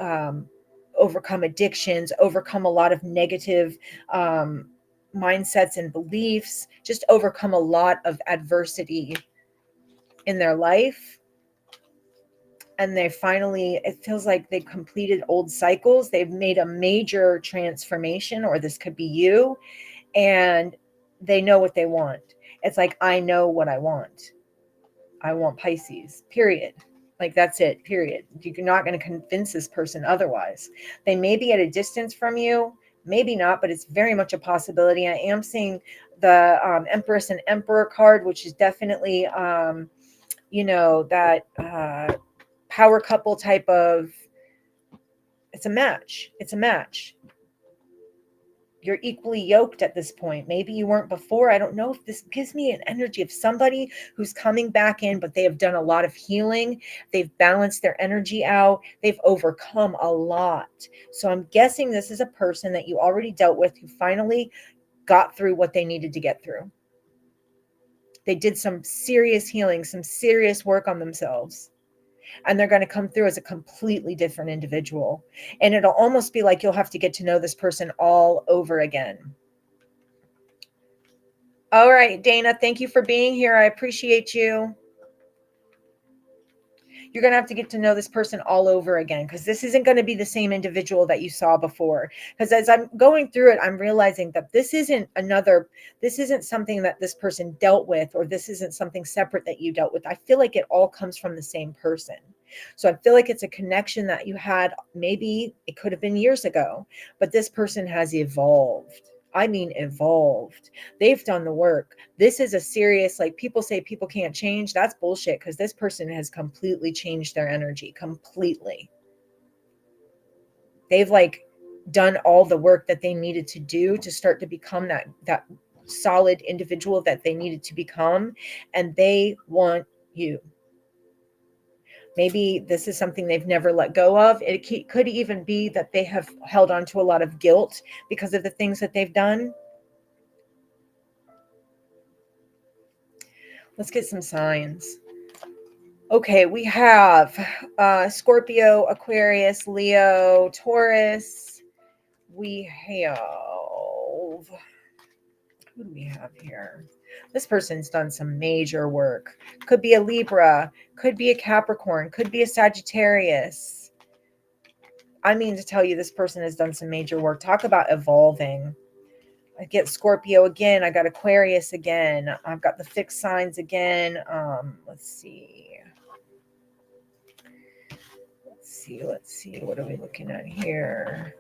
overcome addictions, overcome a lot of negative mindsets and beliefs, just overcome a lot of adversity in their life. And they finally, it feels like they've completed old cycles. They've made a major transformation, or this could be you, and they know what they want. It's like, I know what I want. I want Pisces, period. Like, that's it, period. You're not going to convince this person otherwise. They may be at a distance from you, maybe not, but it's very much a possibility. I am seeing the Empress and Emperor card, which is definitely, that power couple type of, it's a match. It's a match. You're equally yoked at this point. Maybe you weren't before. I don't know if this gives me an energy of somebody who's coming back in, but they have done a lot of healing. They've balanced their energy out. They've overcome a lot. So I'm guessing this is a person that you already dealt with who finally got through what they needed to get through. They did some serious healing, some serious work on themselves. And they're going to come through as a completely different individual. And it'll almost be like you'll have to get to know this person all over again. All right, Dana, thank you for being here. I appreciate you. You're going to have to get to know this person all over again, because this isn't going to be the same individual that you saw before. Because as I'm going through it, I'm realizing that this isn't something that this person dealt with, or this isn't something separate that you dealt with. I feel like it all comes from the same person. So I feel like it's a connection that you had. Maybe it could have been years ago, but this person has evolved. I mean, evolved. They've done the work. This is a serious, like, people say people can't change. That's bullshit, because this person has completely changed their energy. Completely. They've like done all the work that they needed to do to start to become that solid individual that they needed to become. And they want you. Maybe this is something they've never let go of. It could even be that they have held on to a lot of guilt because of the things that they've done. Let's get some signs. Okay, we have Scorpio, Aquarius, Leo, Taurus. We have, who do we have here? This person's done some major work. Could be a Libra, could be a Capricorn, could be a Sagittarius. I mean to tell you, this person has done some major work. Talk about evolving. I get Scorpio again. I got Aquarius again. I've got the fixed signs again. Let's see. Let's see. What are we looking at here?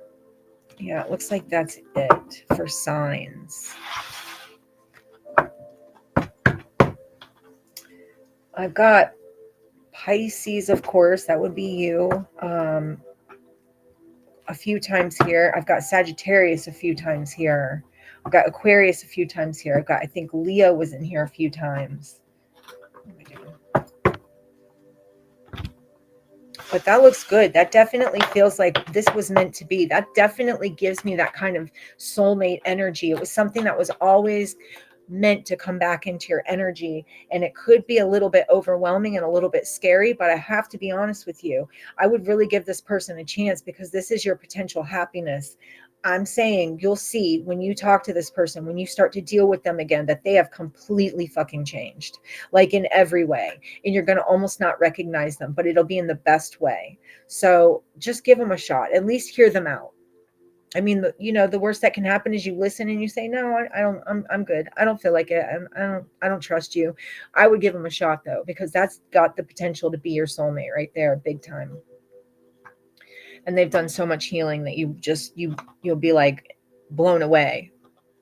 Yeah, it looks like that's it for signs. I've got Pisces, of course. That would be you. A few times here. I've got Sagittarius a few times here. I've got Aquarius a few times here. I think Leo was in here a few times. But that looks good. That definitely feels like this was meant to be. That definitely gives me that kind of soulmate energy. It was something that was always meant to come back into your energy. And it could be a little bit overwhelming and a little bit scary, but I have to be honest with you. I would really give this person a chance, because this is your potential happiness. I'm saying you'll see when you talk to this person, when you start to deal with them again, that they have completely fucking changed, like in every way. And you're going to almost not recognize them, but it'll be in the best way. So just give them a shot. At least hear them out. I mean, the worst that can happen is you listen and you say, no, I'm good. I don't feel like it. I don't trust you. I would give them a shot though, because that's got the potential to be your soulmate right there, big time. And they've done so much healing that you'll be like blown away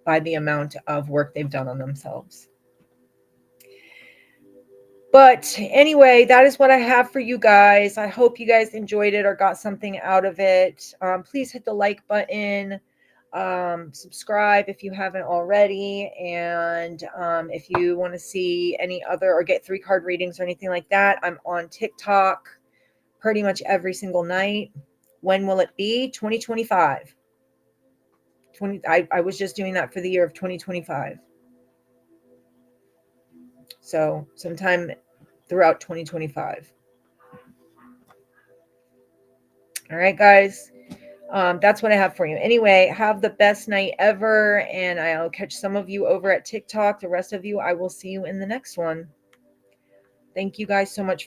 by the amount of work they've done on themselves. But anyway, that is what I have for you guys. I hope you guys enjoyed it or got something out of it. Please hit the like button. Subscribe if you haven't already. And if you want to see any other or get 3-card readings or anything like that, I'm on TikTok pretty much every single night. When will it be? 2025. I was just doing that for the year of 2025. So sometime throughout 2025. All right, guys. That's what I have for you. Anyway, have the best night ever. And I'll catch some of you over at TikTok. The rest of you, I will see you in the next one. Thank you guys so much